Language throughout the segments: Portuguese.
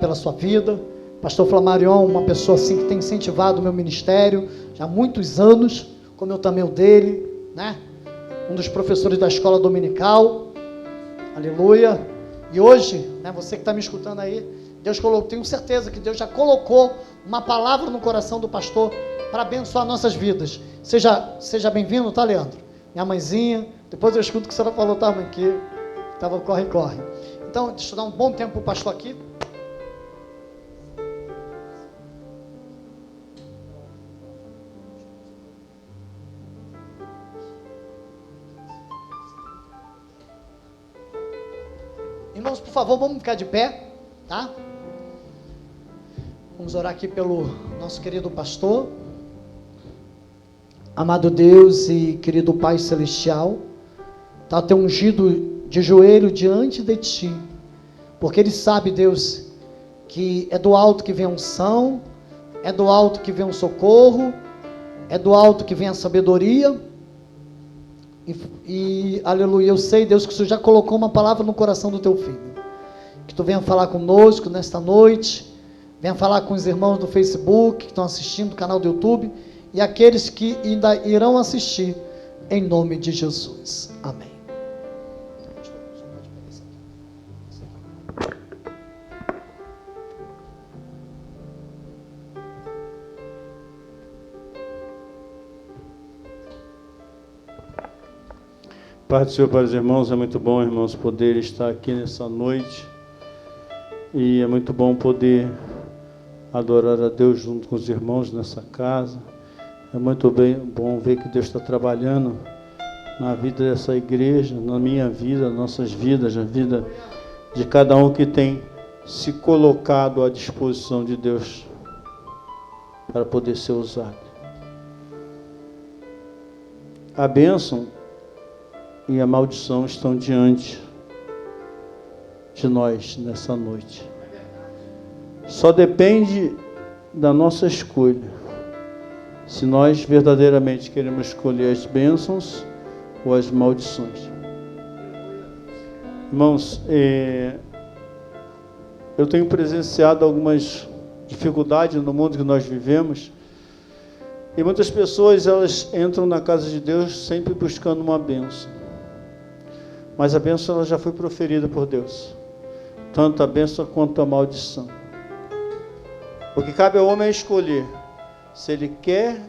pela sua vida. Pastor Flamarion, uma pessoa assim que tem incentivado o meu ministério já há muitos anos, como eu também o dele, né? Um dos professores da escola dominical, aleluia. E hoje, né, você que está me escutando aí, Deus colocou, tenho certeza que Deus já colocou uma palavra no coração do pastor para abençoar nossas vidas. Seja bem-vindo, tá, Leandro? Minha mãezinha, depois eu escuto o que a senhora falou, tá, mãe, que estava corre. Então, deixa eu dar um bom tempo para o pastor aqui. Irmãos, por favor, vamos ficar de pé, tá? Vamos orar aqui pelo nosso querido pastor. Amado Deus e querido Pai Celestial, está teu ungido de joelho diante de Ti, porque Ele sabe, Deus, que é do alto que vem a unção, é do alto que vem o socorro, é do alto que vem a sabedoria. E aleluia, eu sei, Deus, que o Senhor já colocou uma palavra no coração do teu filho, que tu venha falar conosco nesta noite, venha falar com os irmãos do Facebook, que estão assistindo o canal do YouTube, e aqueles que ainda irão assistir, em nome de Jesus, amém. Pai do Senhor para os irmãos, é muito bom, irmãos, poder estar aqui nessa noite, e é muito bom poder adorar a Deus junto com os irmãos nessa casa. É muito bom ver que Deus está trabalhando na vida dessa igreja, na minha vida, nas nossas vidas, na vida de cada um que tem se colocado à disposição de Deus para poder ser usado. A bênção e a maldição estão diante de nós nessa noite. Só depende da nossa escolha, se nós verdadeiramente queremos escolher as bênçãos ou as maldições. Irmãos, eu tenho presenciado algumas dificuldades no mundo que nós vivemos, e muitas pessoas, elas entram na casa de Deus sempre buscando uma bênção. Mas a bênção, ela já foi proferida por Deus, tanto a bênção quanto a maldição. O que cabe ao homem é escolher se ele quer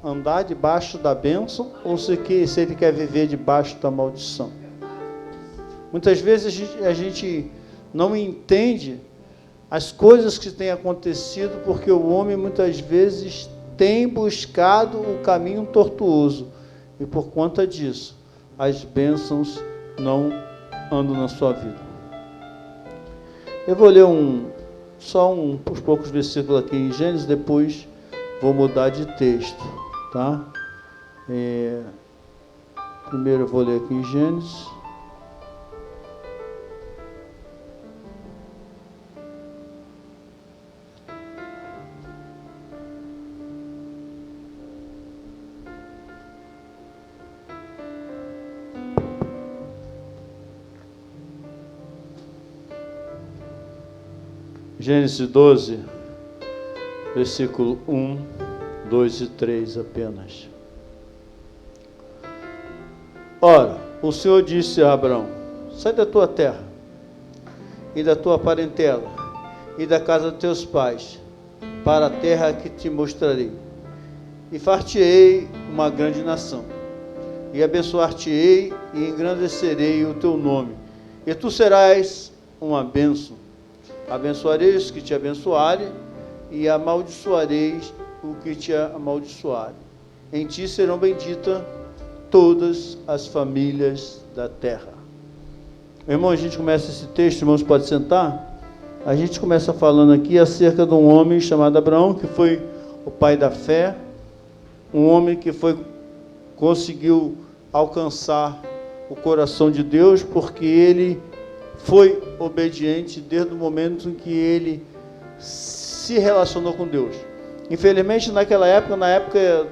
andar debaixo da bênção ou se ele quer viver debaixo da maldição. Muitas vezes a gente não entende as coisas que têm acontecido, porque o homem muitas vezes tem buscado o caminho tortuoso, e por conta disso as bênçãos não andam na sua vida. Eu vou ler uns poucos versículos aqui em Gênesis, depois vou mudar de texto, tá? Primeiro eu vou ler aqui em Gênesis. Gênesis 12, versículo 1, 2 e 3 apenas. Ora, o Senhor disse a Abrão: sai da tua terra, e da tua parentela, e da casa de teus pais, para a terra que te mostrarei, e far-te-ei uma grande nação, e abençoar-te-ei, e engrandecerei o teu nome, e tu serás uma bênção. Abençoarei os que te abençoarem, e amaldiçoareis o que te amaldiçoarem. Em ti serão benditas todas as famílias da terra. Irmão, a gente começa esse texto, irmãos, pode sentar? A gente começa falando aqui acerca de um homem chamado Abraão, que foi o pai da fé, um homem que conseguiu alcançar o coração de Deus, porque ele foi obediente desde o momento em que ele se relacionou com Deus. Infelizmente, naquela época,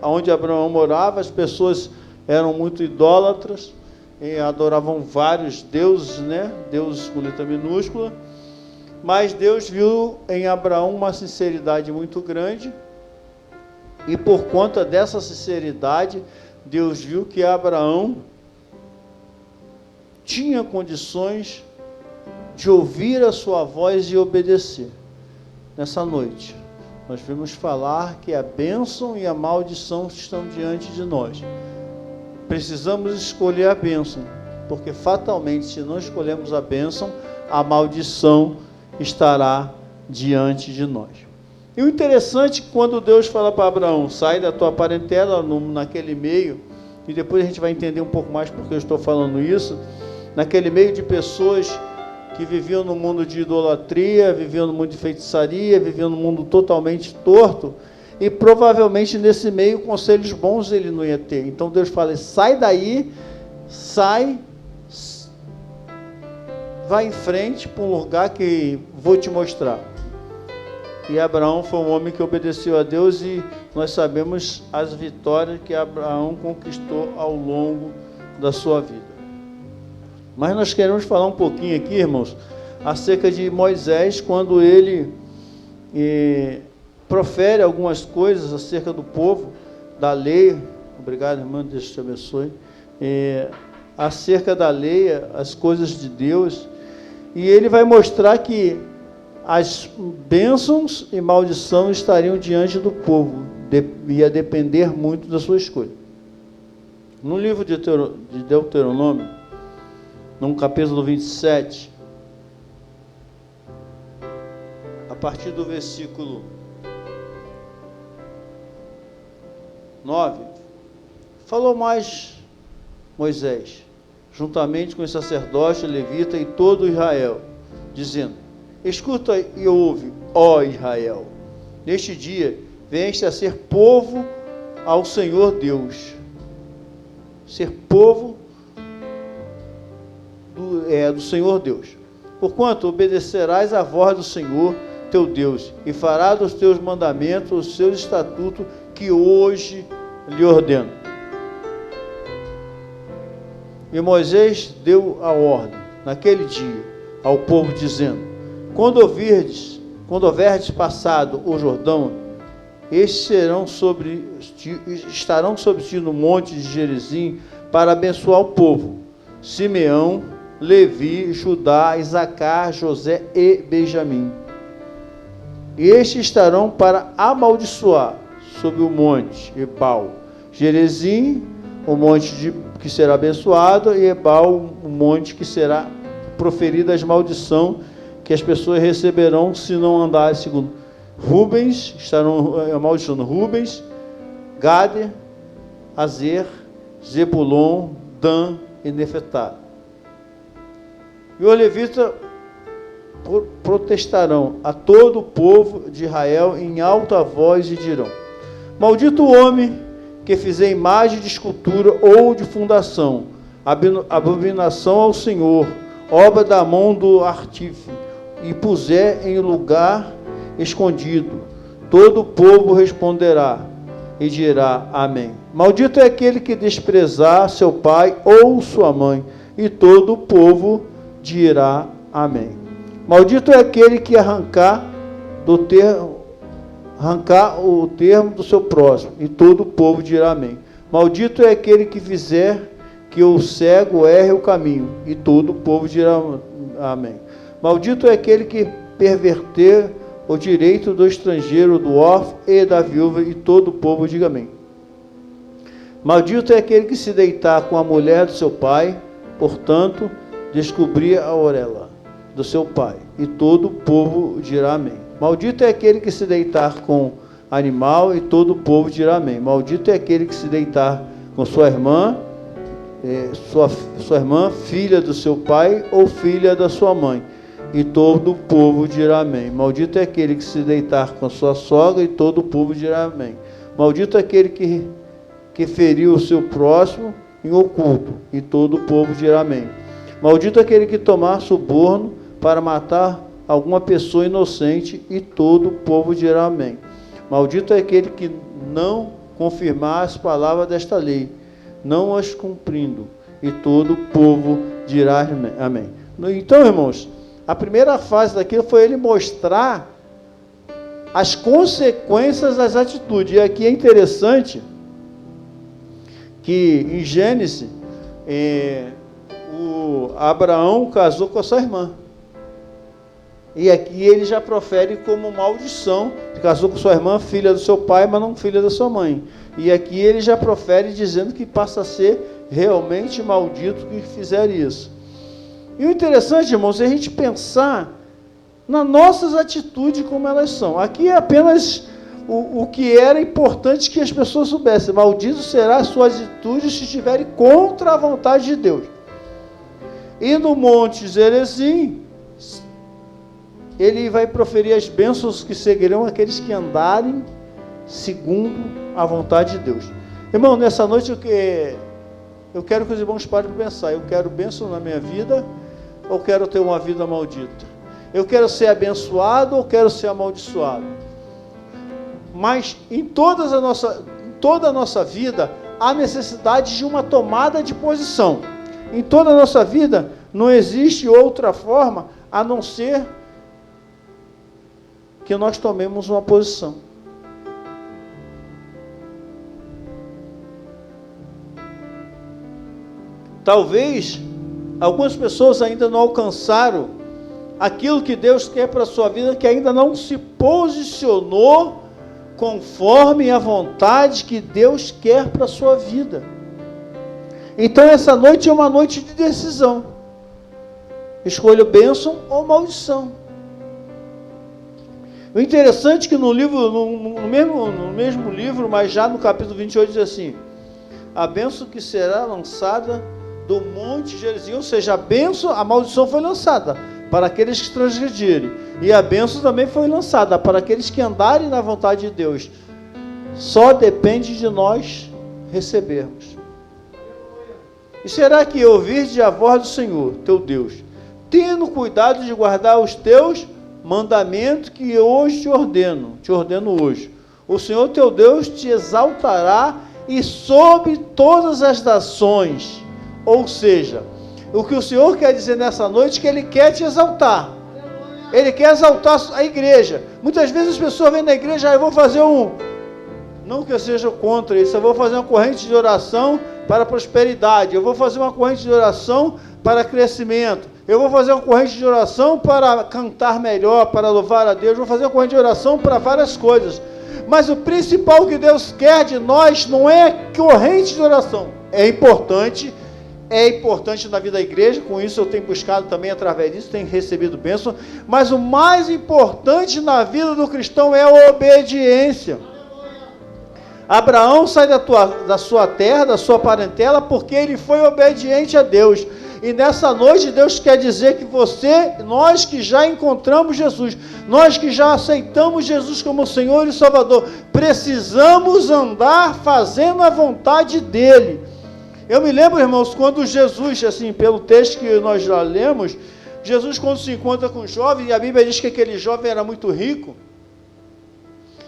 onde Abraão morava, as pessoas eram muito idólatras, e adoravam vários deuses, né? Deuses com letra minúscula, Mas Deus viu em Abraão uma sinceridade muito grande, e por conta dessa sinceridade, Deus viu que Abraão tinha condições de ouvir a sua voz e obedecer. Nessa noite, nós vimos falar que a bênção e a maldição estão diante de nós. Precisamos escolher a bênção, porque fatalmente, se não escolhermos a bênção, a maldição estará diante de nós. E o interessante é que quando Deus fala para Abraão, sai da tua parentela, naquele meio, e depois a gente vai entender um pouco mais porque eu estou falando isso, naquele meio de pessoas que viviam no mundo de idolatria, viviam no mundo de feitiçaria, viviam no mundo totalmente torto, e provavelmente nesse meio conselhos bons ele não ia ter. Então Deus fala, sai daí, sai, vai em frente para um lugar que vou te mostrar. E Abraão foi um homem que obedeceu a Deus, e nós sabemos as vitórias que Abraão conquistou ao longo da sua vida. Mas nós queremos falar um pouquinho aqui, irmãos, acerca de Moisés, quando ele profere algumas coisas acerca do povo, da lei. Obrigado, irmão, Deus te abençoe. Acerca da lei, as coisas de Deus, e ele vai mostrar que as bênçãos e maldição estariam diante do povo, ia depender muito da sua escolha. No livro de Deuteronômio, no capítulo 27, a partir do versículo 9, falou mais Moisés, juntamente com os sacerdotes, levita e todo Israel, dizendo, escuta e ouve, ó Israel, neste dia venheste a ser povo ao Senhor Deus, ser povo do Senhor Deus, porquanto obedecerás à voz do Senhor teu Deus, e farás os teus mandamentos, os seus estatutos, que hoje lhe ordeno. E Moisés deu a ordem, naquele dia, ao povo, dizendo, quando houverdes passado o Jordão, estes estarão sobre ti no monte de Gerizim, para abençoar o povo, Simeão, Levi, Judá, Isacar, José e Benjamim. E estes estarão para amaldiçoar sobre o monte Ebal, Gerizim, o monte que será abençoado, e Ebal, o monte que será proferida as maldição que as pessoas receberão se não andarem segundo. Rubens, estarão amaldiçoando Rubens, Gade, Azer, Zebulon, Dan e Nefetá. E os levitas protestarão a todo o povo de Israel em alta voz e dirão, maldito o homem que fizer imagem de escultura ou de fundação, abominação ao Senhor, obra da mão do artífice, e puser em lugar escondido. Todo o povo responderá e dirá amém. Maldito é aquele que desprezar seu pai ou sua mãe, e todo o povo dirá amém. Maldito é aquele que arrancar o termo do seu próximo, e todo o povo dirá amém. Maldito é aquele que fizer que o cego erre o caminho, e todo o povo dirá amém. Maldito é aquele que perverter o direito do estrangeiro, do órfão e da viúva, e todo o povo diga amém. Maldito é aquele que se deitar com a mulher do seu pai, portanto, descobrir a orelha do seu pai, e todo o povo dirá amém. Maldito é aquele que se deitar com animal, e todo o povo dirá amém. Maldito é aquele que se deitar com sua irmã, filha do seu pai, ou filha da sua mãe, e todo o povo dirá amém. Maldito é aquele que se deitar com sua sogra, e todo o povo dirá amém. Maldito é aquele que feriu o seu próximo em oculto, e todo o povo dirá amém. Maldito é aquele que tomar suborno para matar alguma pessoa inocente, e todo o povo dirá amém. Maldito é aquele que não confirmar as palavras desta lei, não as cumprindo, e todo o povo dirá amém. Então, irmãos, A primeira fase daquilo foi ele mostrar as consequências das atitudes. E aqui é interessante que em Gênesis, o Abraão casou com a sua irmã. E aqui ele já profere como maldição. Ele casou com sua irmã, filha do seu pai, mas não filha da sua mãe. E aqui ele já profere dizendo que passa a ser realmente maldito que fizer isso. E o interessante, irmãos, é a gente pensar nas nossas atitudes como elas são. Aqui é apenas o que era importante que as pessoas soubessem. Maldito será a sua atitude se estiverem contra a vontade de Deus. E no Monte Gerizim, ele vai proferir as bênçãos que seguirão aqueles que andarem segundo a vontade de Deus. Irmão, nessa noite eu quero que os irmãos parem para pensar. Eu quero bênção na minha vida ou quero ter uma vida maldita? Eu quero ser abençoado ou quero ser amaldiçoado? Mas em toda a nossa vida há necessidade de uma tomada de posição. Em toda a nossa vida não existe outra forma a não ser que nós tomemos uma posição. Talvez algumas pessoas ainda não alcançaram aquilo que Deus quer para a sua vida, que ainda não se posicionou conforme a vontade que Deus quer para a sua vida. Então essa noite é uma noite de decisão. Escolha bênção ou maldição. O interessante é que no mesmo livro, mas já no capítulo 28, diz assim: a bênção que será lançada do Monte Gerizim, ou seja, a maldição foi lançada para aqueles que transgredirem, e a bênção também foi lançada para aqueles que andarem na vontade de Deus. Só depende de nós recebermos. E será que ouvirdes a voz do Senhor, teu Deus, tendo cuidado de guardar os teus mandamentos que hoje te ordeno hoje? O Senhor teu Deus te exaltará e sobre todas as nações. Ou seja, o que o Senhor quer dizer nessa noite é que Ele quer te exaltar. Ele quer exaltar a igreja. Muitas vezes as pessoas vêm na igreja, eu vou fazer não que eu seja contra isso, eu vou fazer uma corrente de oração para prosperidade, eu vou fazer uma corrente de oração para crescimento, eu vou fazer uma corrente de oração para cantar melhor, para louvar a Deus, eu vou fazer uma corrente de oração para várias coisas. Mas o principal que Deus quer de nós não é corrente de oração. É importante na vida da igreja, com isso eu tenho buscado também através disso, tenho recebido bênção, mas o mais importante na vida do cristão é a obediência. Abraão sai da sua terra, da sua parentela, porque ele foi obediente a Deus. E nessa noite Deus quer dizer que nós que já encontramos Jesus, nós que já aceitamos Jesus como Senhor e Salvador, precisamos andar fazendo a vontade dEle. Eu me lembro, irmãos, quando Jesus, assim, pelo texto que nós já lemos, Jesus quando se encontra com o jovem, e a Bíblia diz que aquele jovem era muito rico,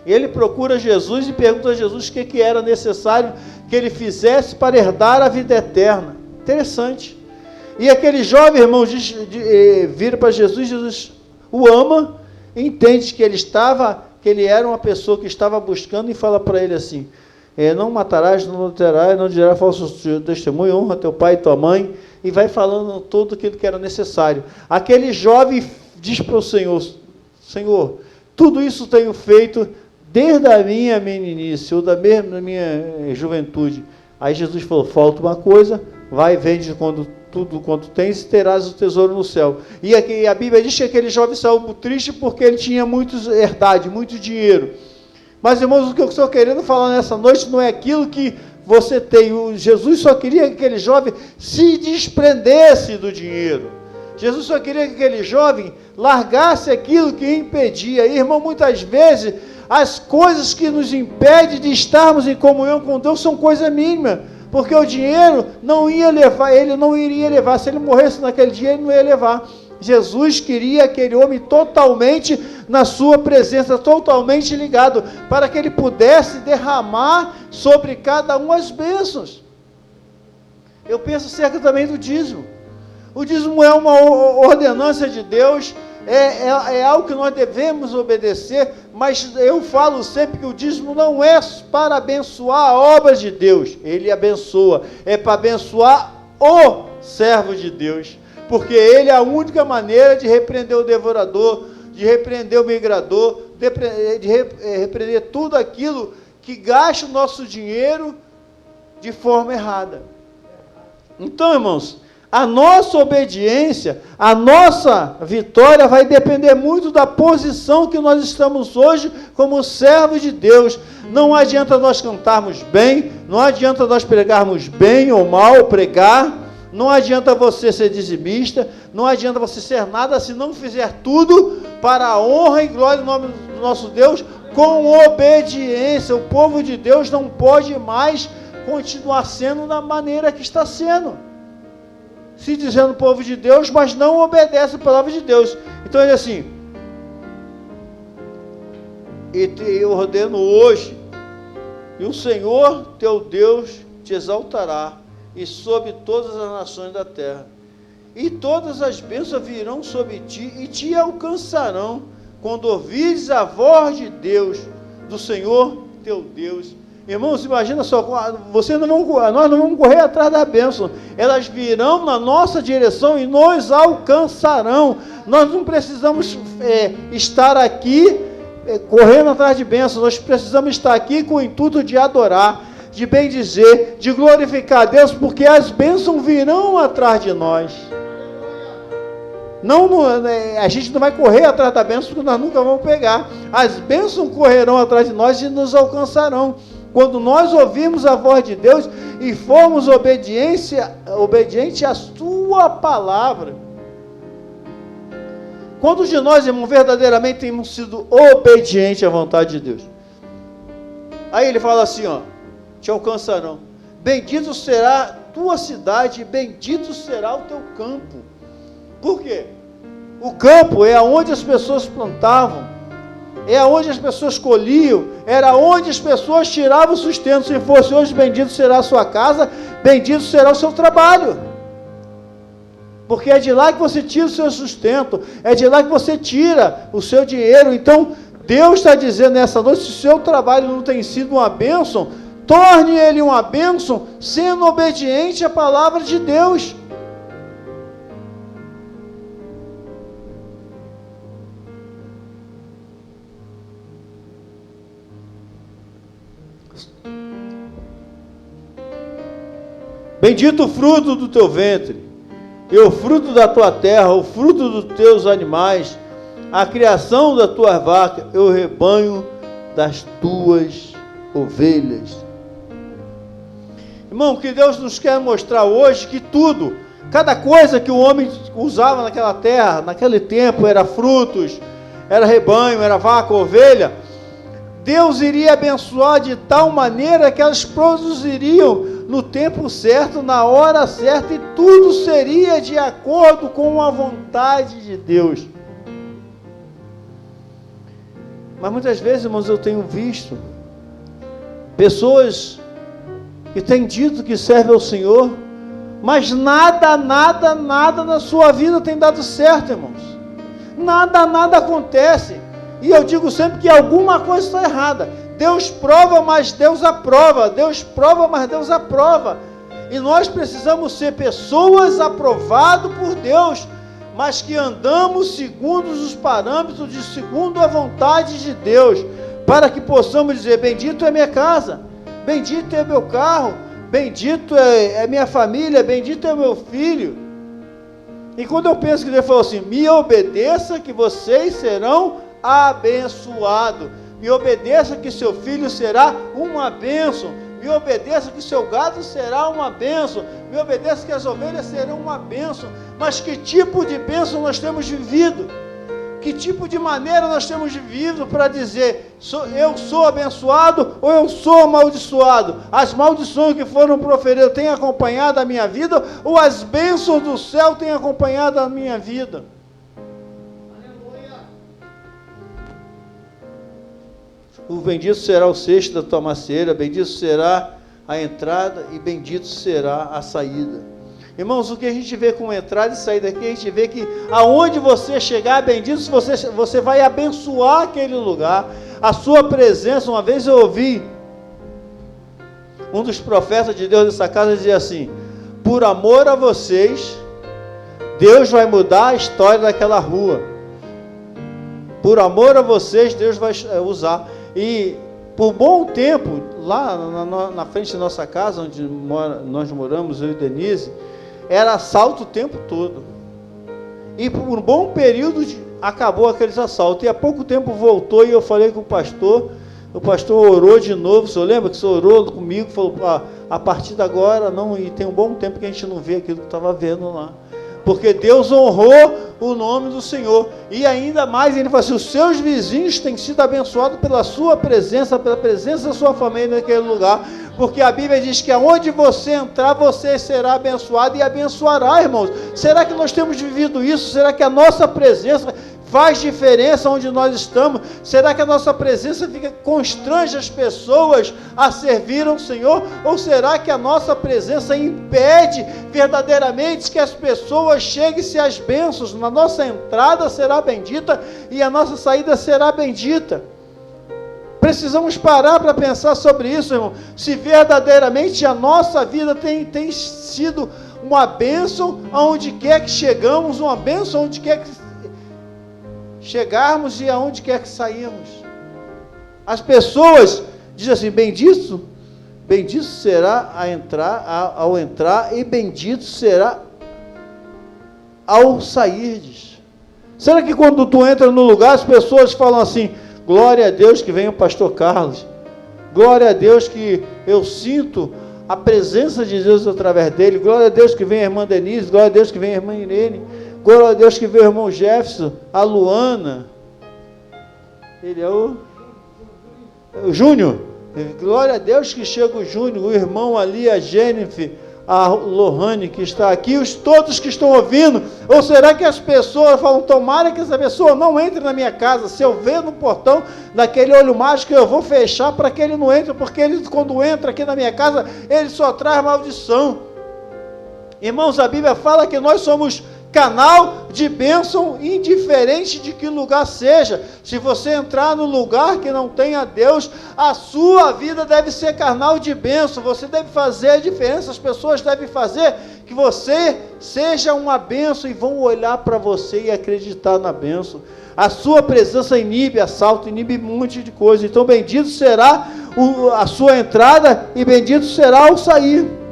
ele procura Jesus e pergunta a Jesus o que era necessário que ele fizesse para herdar a vida eterna. Interessante. E aquele jovem, irmão, vira para Jesus, Jesus o ama, entende que ele era uma pessoa que estava buscando e fala para ele assim: não matarás, não adulterarás, não dirás falso testemunho, honra teu pai e tua mãe, e vai falando tudo aquilo que era necessário. Aquele jovem diz para o Senhor: Senhor, tudo isso tenho feito desde a minha meninice, ou da minha juventude. Aí Jesus falou: falta uma coisa, vai, vende tudo quanto tens e terás o tesouro no céu. E aqui, a Bíblia diz que aquele jovem saiu triste porque ele tinha muito dinheiro. Mas, irmãos, o que eu estou querendo falar nessa noite não é aquilo que você tem. Jesus só queria que aquele jovem se desprendesse do dinheiro. Jesus só queria que aquele jovem largasse aquilo que impedia. E, irmão, muitas vezes as coisas que nos impedem de estarmos em comunhão com Deus são coisas mínimas, porque o dinheiro não ia levar, ele não iria levar. Se ele morresse naquele dia, ele não ia levar. Jesus queria aquele homem totalmente na sua presença, totalmente ligado, para que ele pudesse derramar sobre cada um as bênçãos. Eu penso acerca também do dízimo. O dízimo é uma ordenança de Deus, é algo que nós devemos obedecer, mas eu falo sempre que o dízimo não é para abençoar a obra de Deus, ele abençoa, é para abençoar o servo de Deus, porque ele é a única maneira de repreender o devorador, de repreender o migrador, de repreender tudo aquilo que gasta o nosso dinheiro de forma errada. Então, irmãos, a nossa obediência, a nossa vitória vai depender muito da posição que nós estamos hoje como servos de Deus. Não adianta nós cantarmos bem, não adianta nós pregarmos bem ou mal pregar, não adianta você ser dizimista, não adianta você ser nada se não fizer tudo para a honra e glória do nome do nosso Deus, com obediência. O povo de Deus não pode mais continuar sendo da maneira que está sendo, se dizendo povo de Deus, mas não obedece a palavra de Deus. Então ele assim, e eu ordeno hoje, e o Senhor teu Deus te exaltará, e sobre todas as nações da terra, e todas as bênçãos virão sobre ti, e te alcançarão, quando ouvires a voz de Deus, do Senhor teu Deus. Irmãos, imagina só, nós não vamos correr atrás da bênção, elas virão na nossa direção e nos alcançarão. Nós não precisamos estar aqui correndo atrás de bênçãos, nós precisamos estar aqui com o intuito de adorar, de bendizer, de glorificar a Deus, porque as bênçãos virão atrás de nós. A gente não vai correr atrás da bênção, porque nós nunca vamos pegar. As bênçãos correrão atrás de nós e nos alcançarão. Quando nós ouvirmos a voz de Deus e formos obediente à sua palavra. Quantos de nós, irmão, verdadeiramente temos sido obedientes à vontade de Deus? Aí ele fala assim, te alcançarão. Bendito será a tua cidade, bendito será o teu campo. Por quê? O campo é onde as pessoas plantavam, é onde as pessoas colhiam, era onde as pessoas tiravam o sustento. Se fosse hoje, bendito será a sua casa, bendito será o seu trabalho, porque é de lá que você tira o seu sustento, é de lá que você tira o seu dinheiro. Então, Deus está dizendo nessa noite, se o seu trabalho não tem sido uma bênção, torne ele uma bênção, sendo obediente à palavra de Deus. Bendito o fruto do teu ventre, e o fruto da tua terra, o fruto dos teus animais, a criação da tua vaca, e o rebanho das tuas ovelhas. Irmão, que Deus nos quer mostrar hoje que tudo, cada coisa que o homem usava naquela terra, naquele tempo, era frutos, era rebanho, era vaca, ovelha, Deus iria abençoar de tal maneira que elas produziriam no tempo certo, na hora certa, e tudo seria de acordo com a vontade de Deus. Mas muitas vezes, irmãos, eu tenho visto pessoas que têm dito que servem ao Senhor, mas nada na sua vida tem dado certo, irmãos. Nada acontece. E eu digo sempre que alguma coisa está errada. Deus prova, mas Deus aprova. Deus prova, mas Deus aprova. E nós precisamos ser pessoas aprovadas por Deus, mas que andamos segundo os parâmetros, segundo a vontade de Deus, para que possamos dizer, bendito é minha casa, bendito é meu carro, bendito é minha família, bendito é meu filho. E quando eu penso que Deus falou assim, me obedeça que vocês serão abençoados, me obedeça que seu filho será uma bênção, me obedeça que seu gado será uma bênção, me obedeça que as ovelhas serão uma bênção. Mas que tipo de bênção nós temos vivido? Que tipo de maneira nós temos vivido para dizer, eu sou abençoado ou eu sou amaldiçoado? As maldições que foram proferidas têm acompanhado a minha vida ou as bênçãos do céu têm acompanhado a minha vida? O bendito será o cesto da tua macieira, bendito será a entrada e bendito será a saída. Irmãos, o que a gente vê com entrada e saída daqui, a gente vê que aonde você chegar, bendito, você vai abençoar aquele lugar. A sua presença, uma vez eu ouvi um dos profetas de Deus dessa casa dizer assim: por amor a vocês, Deus vai mudar a história daquela rua. Por amor a vocês, Deus vai usar. E por bom tempo, lá na frente da nossa casa, onde nós moramos, eu e Denise, era assalto o tempo todo. E por um bom período acabou aqueles assaltos. E há pouco tempo voltou e eu falei com o pastor orou de novo. O senhor lembra que o senhor orou comigo? Falou, a partir de agora, não, e tem um bom tempo que a gente não vê aquilo que estava vendo lá. Porque Deus honrou o nome do Senhor. E ainda mais, ele falou assim, os seus vizinhos têm sido abençoados pela sua presença, pela presença da sua família naquele lugar. Porque a Bíblia diz que aonde você entrar, você será abençoado e abençoará, irmãos. Será que nós temos vivido isso? Será que a nossa presença faz diferença onde nós estamos? Será que a nossa presença constrange as pessoas a servir ao Senhor? Ou será que a nossa presença impede verdadeiramente que as pessoas cheguem-se às bênçãos? A nossa entrada será bendita e a nossa saída será bendita. Precisamos parar para pensar sobre isso, irmão. Se verdadeiramente a nossa vida tem sido uma bênção aonde quer que chegamos, uma bênção aonde quer que chegarmos e aonde quer que saímos. As pessoas dizem assim, bendito será ao entrar e bendito será ao sairdes. Será que quando tu entra no lugar, as pessoas falam assim, glória a Deus que vem o pastor Carlos, glória a Deus que eu sinto a presença de Deus através dele, glória a Deus que vem a irmã Denise, glória a Deus que vem a irmã Irene, glória a Deus que vem o irmão Jefferson, a Luana, ele é o Júnior, glória a Deus que chega o Júnior, o irmão ali, a Jennifer, a Lohane que está aqui, todos que estão ouvindo. Ou será que as pessoas falam, tomara que essa pessoa não entre na minha casa, se eu ver no portão daquele olho mágico eu vou fechar para que ele não entre, porque ele quando entra aqui na minha casa, ele só traz maldição. Irmãos, a Bíblia fala que nós somos canal de bênção, indiferente de que lugar seja. Se você entrar no lugar que não tenha Deus, a sua vida deve ser canal de bênção. Você deve fazer a diferença. As pessoas devem fazer que você seja uma bênção e vão olhar para você e acreditar na bênção. A sua presença inibe assalto, inibe um monte de coisa. Então bendito será a sua entrada e bendito será o sair.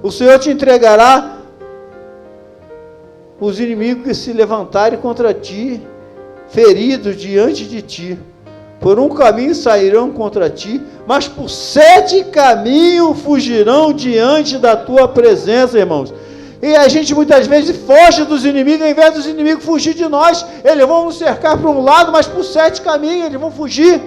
O Senhor te entregará os inimigos que se levantarem contra ti, feridos diante de ti. Por um caminho sairão contra ti, mas por 7 caminhos fugirão diante da tua presença, irmãos. E a gente muitas vezes foge dos inimigos, ao invés dos inimigos fugir de nós, eles vão nos cercar para um lado, mas por 7 caminhos eles vão fugir.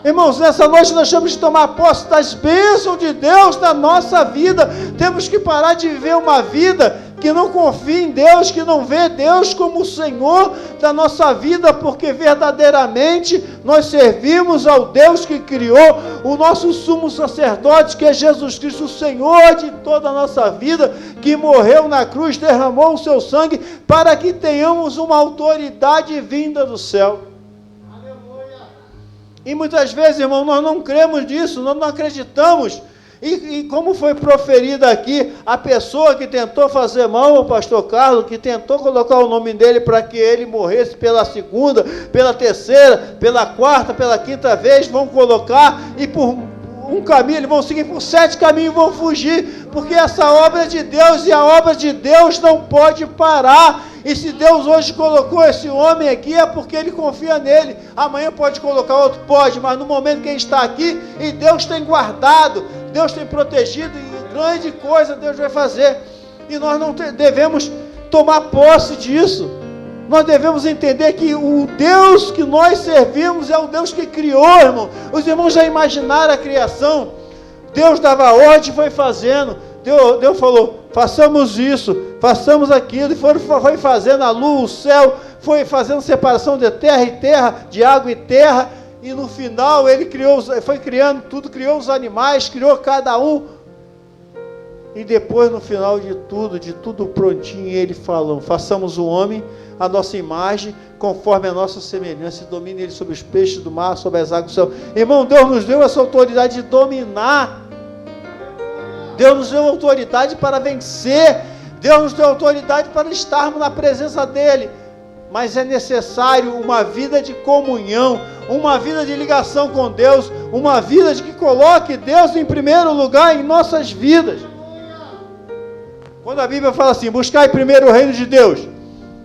Irmãos, nessa noite nós temos de tomar posse das bênçãos de Deus na nossa vida. Temos que parar de viver uma vida que não confia em Deus, que não vê Deus como o Senhor da nossa vida, porque verdadeiramente nós servimos ao Deus que criou, o nosso sumo sacerdote, que é Jesus Cristo, o Senhor de toda a nossa vida, que morreu na cruz, derramou o seu sangue, para que tenhamos uma autoridade vinda do céu. E muitas vezes, irmão, nós não cremos nisso, nós não acreditamos. E como foi proferida aqui, a pessoa que tentou fazer mal ao pastor Carlos, que tentou colocar o nome dele para que ele morresse pela 2ª, pela 3ª, pela 4ª, pela 5ª vez, vão colocar, e por um caminho, eles vão seguir, por 7 caminhos vão fugir, porque essa obra é de Deus, e a obra de Deus não pode parar. E se Deus hoje colocou esse homem aqui, é porque Ele confia nele. Amanhã pode colocar outro? Pode, mas no momento que ele está aqui, e Deus tem guardado, Deus tem protegido, e grande coisa Deus vai fazer. E nós não devemos tomar posse disso. Nós devemos entender que o Deus que nós servimos é o Deus que criou, irmão. Os irmãos já imaginaram a criação. Deus dava ordem e foi fazendo. Deus falou, façamos isso, façamos aquilo, e foi fazendo a lua, o céu, foi fazendo separação de terra e terra, de água e terra, e no final ele foi criando tudo, criou os animais, criou cada um E depois, no final de tudo prontinho, ele falou: façamos o homem a nossa imagem, conforme a nossa semelhança, e domine ele sobre os peixes do mar, sobre as águas do céu. Irmão, Deus nos deu essa autoridade de dominar. Deus nos deu autoridade para vencer. Deus nos deu autoridade para estarmos na presença dEle. Mas é necessário uma vida de comunhão, uma vida de ligação com Deus, uma vida de que coloque Deus em primeiro lugar em nossas vidas. Quando a Bíblia fala assim: buscai primeiro o reino de Deus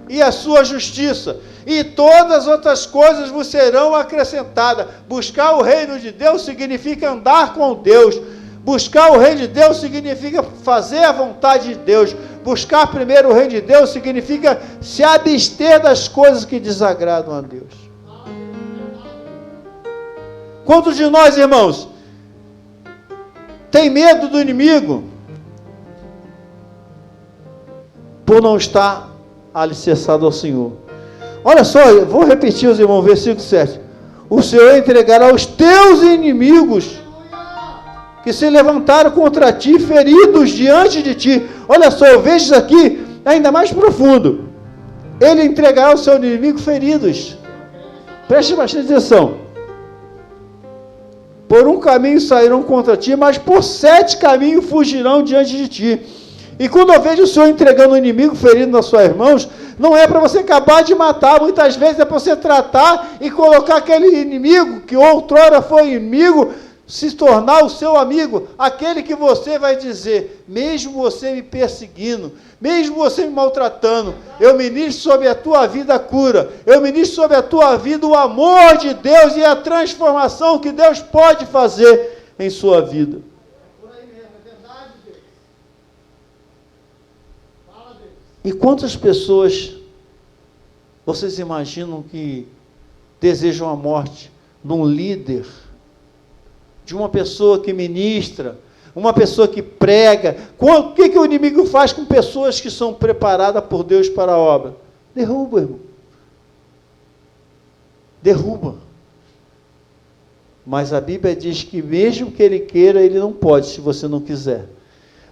e a sua justiça, e todas as outras coisas vos serão acrescentadas. Buscar o reino de Deus significa andar com Deus. Buscar o reino de Deus significa fazer a vontade de Deus. Buscar primeiro o reino de Deus significa se abster das coisas que desagradam a Deus. Quantos de nós, irmãos, tem medo do inimigo por não estar alicerçado ao Senhor? Olha só, eu vou repetir, os irmãos, versículo 7. O Senhor entregará os teus inimigos que se levantaram contra ti, feridos diante de ti. Olha só, eu vejo isso aqui ainda mais profundo. Ele entregará o seu inimigo feridos. Preste bastante atenção. Por um caminho sairão contra ti, mas por 7 caminhos fugirão diante de ti. E quando eu vejo o Senhor entregando o inimigo ferido nas suas mãos, não é para você acabar de matar, muitas vezes é para você tratar e colocar aquele inimigo, que outrora foi inimigo, se tornar o seu amigo, aquele que você vai dizer: mesmo você me perseguindo, mesmo você me maltratando, eu ministro sobre a tua vida a cura, eu ministro sobre a tua vida o amor de Deus e a transformação que Deus pode fazer em sua vida. E quantas pessoas vocês imaginam que desejam a morte de um líder, de uma pessoa que ministra, uma pessoa que prega? O que o inimigo faz com pessoas que são preparadas por Deus para a obra? Derruba, irmão. Derruba. Mas a Bíblia diz que mesmo que ele queira, ele não pode, se você não quiser.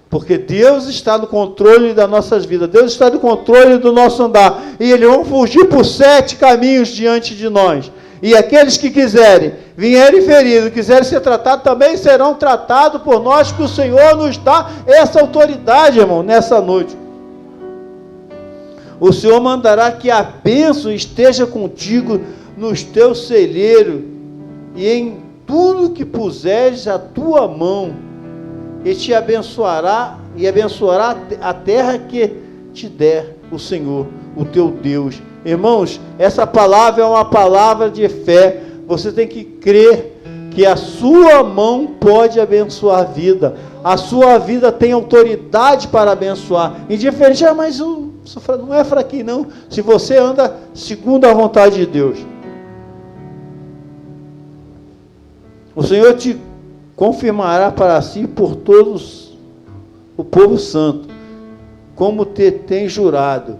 Porque Deus está no controle das nossas vidas, Deus está no controle do nosso andar, e eles vão fugir por 7 caminhos diante de nós. E aqueles que vierem feridos, quiserem ser tratados, também serão tratados por nós, que o Senhor nos dá essa autoridade, irmão, nessa noite. O Senhor mandará que a bênção esteja contigo nos teus celeiros, e em tudo que puseres a tua mão, e te abençoará, e abençoará a terra que te der o Senhor, o teu Deus. Irmãos, essa palavra é uma palavra de fé. Você tem que crer que a sua mão pode abençoar a vida. A sua vida tem autoridade para abençoar. Indiferente, mas não é fraquinho não, se você anda segundo a vontade de Deus. O Senhor te confirmará para si por todos o povo santo, como te tem jurado,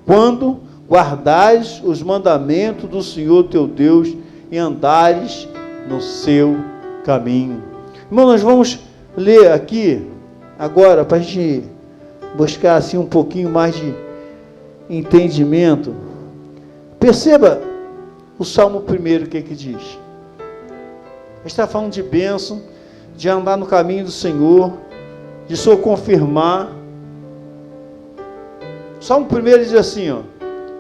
quando guardares os mandamentos do Senhor teu Deus e andares no seu caminho. Irmão, nós vamos ler aqui agora, para a gente buscar assim um pouquinho mais de entendimento. Perceba o Salmo 1, o que diz. Está falando de bênção, de andar no caminho do Senhor, de só confirmar. O Salmo 1 diz assim, ó: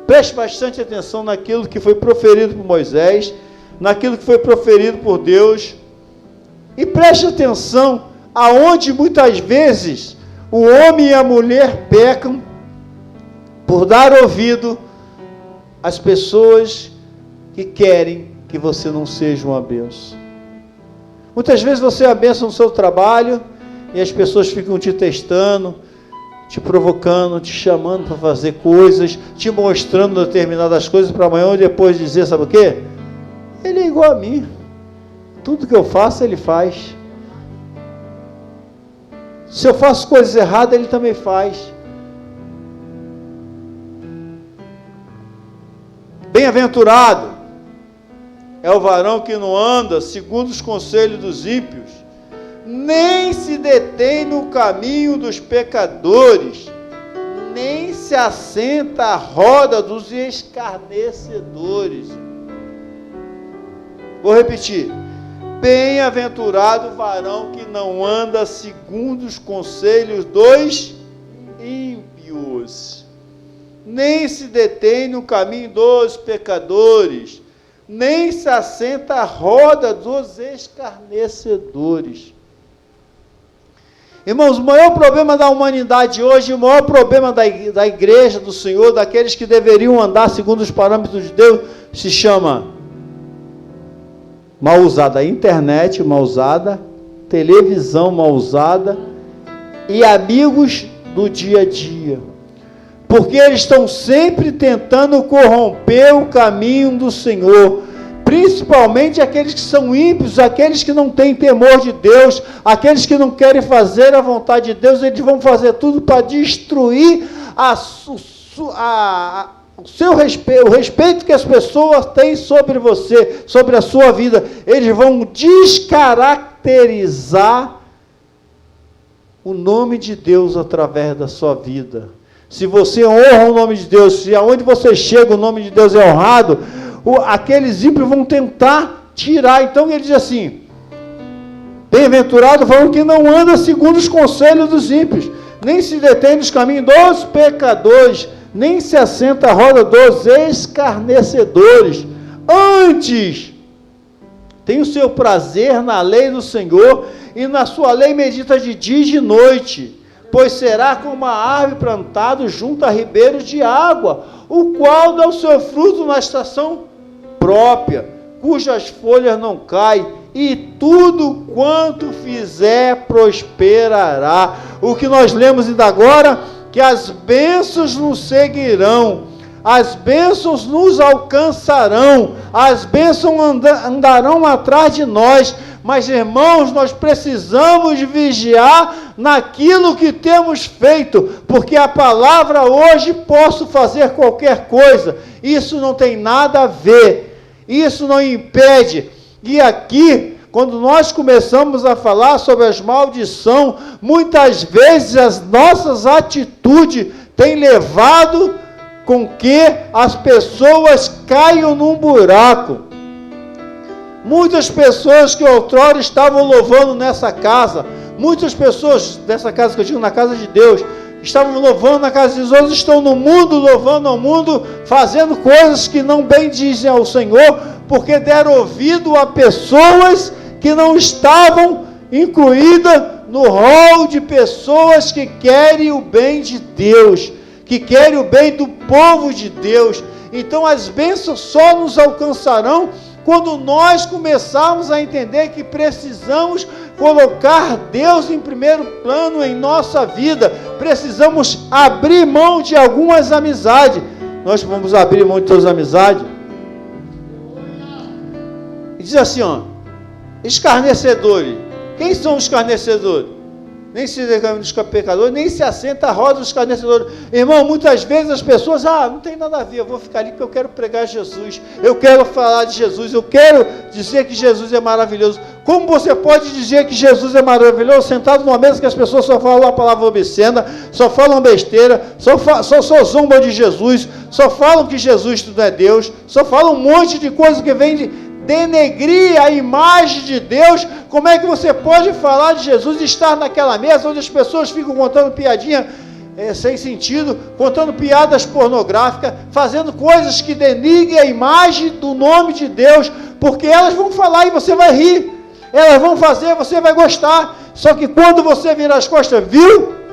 preste bastante atenção naquilo que foi proferido por Moisés, naquilo que foi proferido por Deus, e preste atenção aonde muitas vezes o homem e a mulher pecam por dar ouvido às pessoas que querem que você não seja uma bênção. Muitas vezes você é a bênção no seu trabalho e as pessoas ficam te testando, te provocando, te chamando para fazer coisas, te mostrando determinadas coisas para amanhã ou depois dizer, sabe o quê? Ele é igual a mim. Tudo que eu faço, ele faz. Se eu faço coisas erradas, ele também faz. Bem-aventurado é o varão que não anda segundo os conselhos dos ímpios, nem se detém no caminho dos pecadores, nem se assenta à roda dos escarnecedores. Vou repetir. Bem-aventurado o varão que não anda segundo os conselhos dos ímpios, nem se detém no caminho dos pecadores, nem se assenta à roda dos escarnecedores. Irmãos, o maior problema da humanidade hoje, o maior problema da igreja do Senhor, daqueles que deveriam andar segundo os parâmetros de Deus, se chama mal usada a internet, mal usada, televisão mal usada e amigos do dia a dia. Porque eles estão sempre tentando corromper o caminho do Senhor, principalmente aqueles que são ímpios, aqueles que não têm temor de Deus, aqueles que não querem fazer a vontade de Deus, eles vão fazer tudo para destruir o respeito que as pessoas têm sobre você, sobre a sua vida. Eles vão descaracterizar o nome de Deus através da sua vida. Se você honra o nome de Deus, se aonde você chega o nome de Deus é honrado, aqueles ímpios vão tentar tirar. Então ele diz assim: bem-aventurado o que não anda segundo os conselhos dos ímpios, nem se detém nos caminhos dos pecadores, nem se assenta à roda dos escarnecedores. Antes, tem o seu prazer na lei do Senhor, e na sua lei medita de dia e de noite, pois será como uma árvore plantada junto a ribeiros de água, o qual dá o seu fruto na estação própria, cujas folhas não caem, e tudo quanto fizer prosperará. O que nós lemos ainda agora, que as bênçãos nos seguirão, as bênçãos nos alcançarão, as bênçãos andarão atrás de nós. Mas, irmãos, nós precisamos vigiar naquilo que temos feito, porque a palavra hoje, posso fazer qualquer coisa, isso não tem nada a ver, isso não impede. E aqui, quando nós começamos a falar sobre as maldições, muitas vezes as nossas atitudes têm levado com que as pessoas caiam num buraco. Muitas pessoas que outrora estavam louvando nessa casa, muitas pessoas dessa casa que eu digo, na casa de Deus, estavam louvando na casa de Deus, hoje estão no mundo, louvando ao mundo, fazendo coisas que não bendizem ao Senhor, porque deram ouvido a pessoas que não estavam incluídas no rol de pessoas que querem o bem de Deus, que querem o bem do povo de Deus. Então as bênçãos só nos alcançarão quando nós começarmos a entender que precisamos colocar Deus em primeiro plano em nossa vida. Precisamos abrir mão de algumas amizades. Nós vamos abrir mão de todas as amizades. E diz assim, escarnecedores. Quem são os escarnecedores? Nem se declama dos pecadores, nem se assenta à roda dos escarnecedores. Irmão, muitas vezes as pessoas, não tem nada a ver, eu vou ficar ali porque eu quero pregar Jesus, eu quero falar de Jesus, eu quero dizer que Jesus é maravilhoso. Como você pode dizer que Jesus é maravilhoso sentado numa mesa que as pessoas só falam a palavra obscena, só falam besteira, só zombam de Jesus, só falam que Jesus não é Deus, só falam um monte de coisa que vem de denegrir a imagem de Deus? Como é que você pode falar de Jesus e estar naquela mesa onde as pessoas ficam contando piadinha sem sentido, contando piadas pornográficas, fazendo coisas que denigrem a imagem do nome de Deus, porque elas vão falar e você vai rir, elas vão fazer, você vai gostar, só que quando você virar as costas, viu?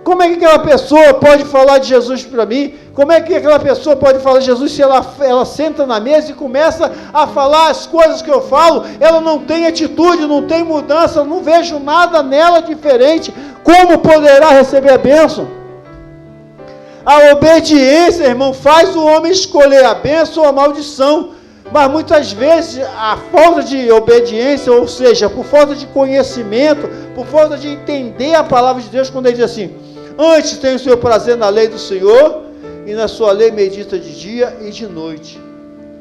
Como é que aquela pessoa pode falar de Jesus para mim? Como é que aquela pessoa pode falar de Jesus se ela senta na mesa e começa a falar as coisas que eu falo? Ela não tem atitude, não tem mudança, não vejo nada nela diferente. Como poderá receber a bênção? A obediência, irmão, faz o homem escolher a bênção ou a maldição. Mas muitas vezes a falta de obediência, ou seja, por falta de conhecimento, por falta de entender a palavra de Deus, quando ele diz assim: antes tem o seu prazer na lei do Senhor, e na sua lei medita de dia e de noite.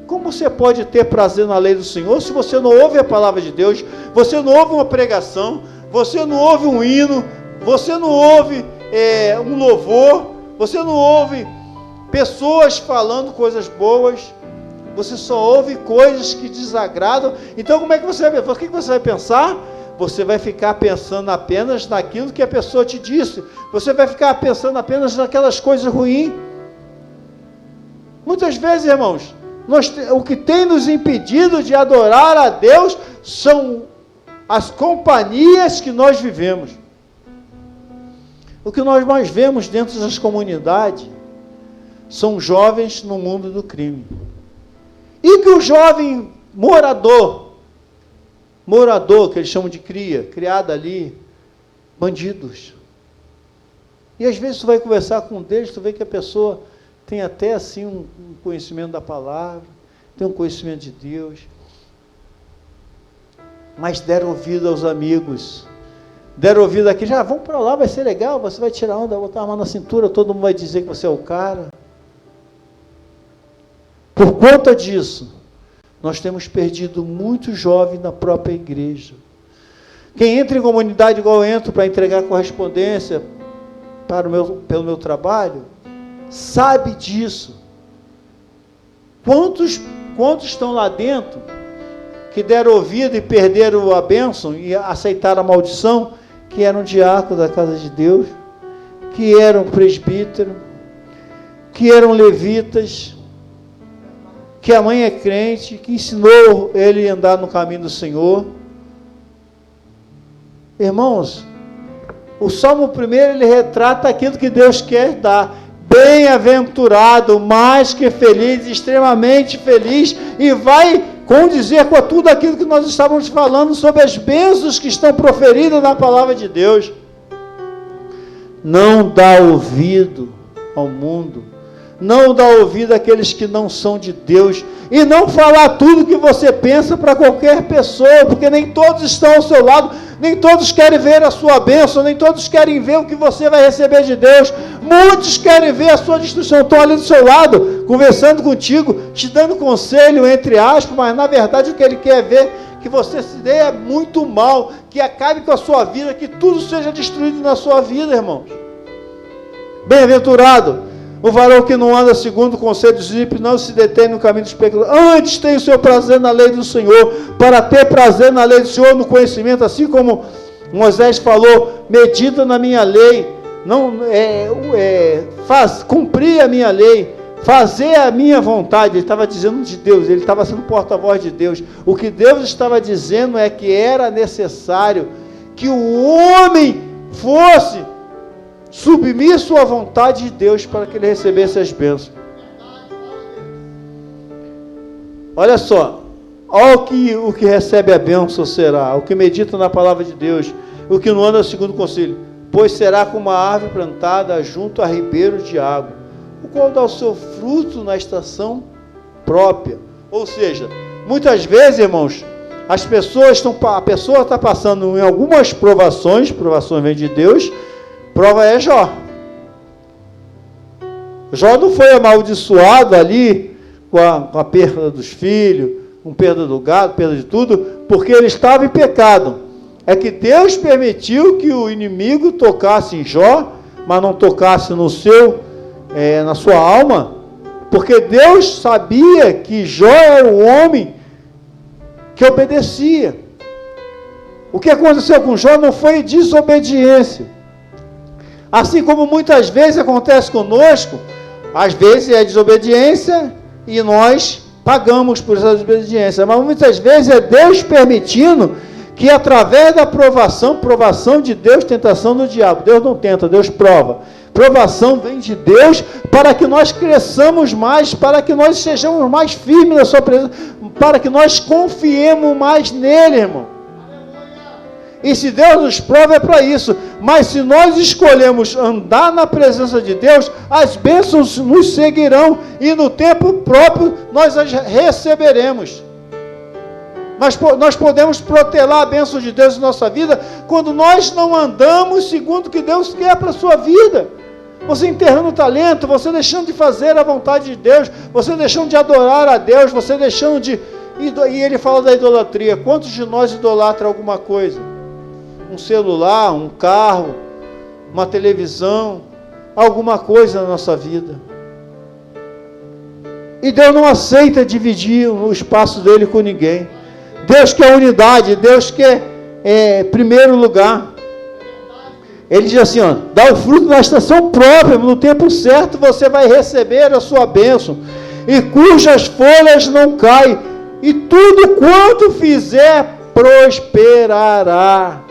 Como você pode ter prazer na lei do Senhor se você não ouve a palavra de Deus, você não ouve uma pregação, você não ouve um hino, você não ouve um louvor, você não ouve pessoas falando coisas boas, você só ouve coisas que desagradam. Então como é que você vai, o que você vai pensar? Você vai ficar pensando apenas naquilo que a pessoa te disse, você vai ficar pensando apenas naquelas coisas ruins. Muitas vezes, irmãos, o que tem nos impedido de adorar a Deus são as companhias que nós vivemos. O que nós mais vemos dentro das comunidades são jovens no mundo do crime. E que o jovem morador, que eles chamam de criado ali, bandidos. E às vezes tu vai conversar com um deles, tu vê que a pessoa tem até assim um conhecimento da palavra, tem um conhecimento de Deus, mas deram ouvido aos amigos, deram ouvido aqui, já vamos para lá, vai ser legal, você vai tirar onda, botar a mão na cintura, todo mundo vai dizer que você é o cara. Por conta disso, nós temos perdido muitos jovens na própria igreja. Quem entra em comunidade igual eu entro para entregar correspondência pelo meu trabalho, sabe disso. Quantos estão lá dentro que deram ouvido e perderam a bênção e aceitaram a maldição, que eram diáconos da casa de Deus, que eram presbíteros, que eram levitas, que a mãe é crente, que ensinou ele a andar no caminho do Senhor. Irmãos, o Salmo 1, ele retrata aquilo que Deus quer dar. Bem-aventurado, mais que feliz, extremamente feliz, e vai condizer com tudo aquilo que nós estávamos falando sobre as bênçãos que estão proferidas na palavra de Deus. Não dá ouvido ao mundo, não dá ouvido àqueles que não são de Deus, e não falar tudo que você pensa para qualquer pessoa, porque nem todos estão ao seu lado, nem todos querem ver a sua bênção, nem todos querem ver o que você vai receber de Deus. Muitos querem ver a sua destruição, estão ali do seu lado, conversando contigo, te dando conselho, entre aspas, mas na verdade o que ele quer ver, que você se dê muito mal, que acabe com a sua vida, que tudo seja destruído na sua vida, irmãos. Bem-aventurado o varão que não anda segundo o conselho dos ímpios, não se detém no caminho dos pecadores, antes tem o seu prazer na lei do Senhor. Para ter prazer na lei do Senhor, no conhecimento, assim como Moisés falou, medita na minha lei, cumprir a minha lei, fazer a minha vontade. Ele estava dizendo de Deus, ele estava sendo porta-voz de Deus. O que Deus estava dizendo é que era necessário que o homem fosse submisso à vontade de Deus para que ele recebesse as bênçãos. Olha só, olha o que recebe a bênção será, o que medita na palavra de Deus, o que não anda segundo o conselho, pois será como uma árvore plantada junto a ribeiro de água, o qual dá o seu fruto na estação própria. Ou seja, muitas vezes, irmãos, a pessoa está passando em algumas provações vêm de Deus. Prova é Jó. Jó não foi amaldiçoado ali com a perda dos filhos, com perda do gado, perda de tudo, porque ele estava em pecado. É que Deus permitiu que o inimigo tocasse em Jó, mas não tocasse na sua alma, porque Deus sabia que Jó era um homem que obedecia. O que aconteceu com Jó não foi desobediência. Assim como muitas vezes acontece conosco, às vezes é desobediência e nós pagamos por essa desobediência, mas muitas vezes é Deus permitindo que através da provação de Deus, tentação do diabo, Deus não tenta, Deus prova. Provação vem de Deus para que nós cresçamos mais, para que nós sejamos mais firmes na sua presença, para que nós confiemos mais nele, irmão. E se Deus nos prova é para isso, mas se nós escolhemos andar na presença de Deus, as bênçãos nos seguirão, e no tempo próprio nós as receberemos. Nós podemos protelar a bênção de Deus em nossa vida, quando nós não andamos segundo o que Deus quer para a sua vida. Você enterrando o talento, você deixando de fazer a vontade de Deus, você deixando de adorar a Deus, você deixando de... E ele fala da idolatria. Quantos de nós idolatram alguma coisa? Um celular, um carro, uma televisão, alguma coisa na nossa vida. E Deus não aceita dividir o espaço dele com ninguém. Deus quer unidade, Deus quer primeiro lugar. Ele diz assim, ó, dá o fruto na estação própria, no tempo certo você vai receber a sua bênção, e cujas folhas não caem, e tudo quanto fizer prosperará.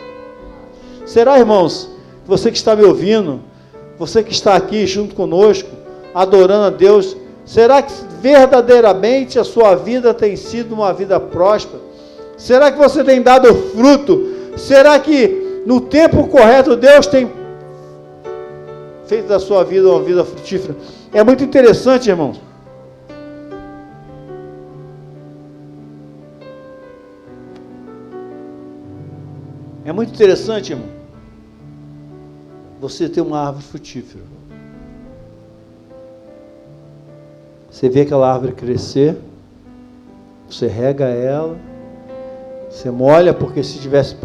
Será, irmãos, você que está me ouvindo, você que está aqui junto conosco, adorando a Deus, será que verdadeiramente a sua vida tem sido uma vida próspera? Será que você tem dado fruto? Será que no tempo correto Deus tem feito da sua vida uma vida frutífera? É muito interessante, irmãos. É muito interessante, irmão, você ter uma árvore frutífera. Você vê aquela árvore crescer, você rega ela, você molha, porque se estivesse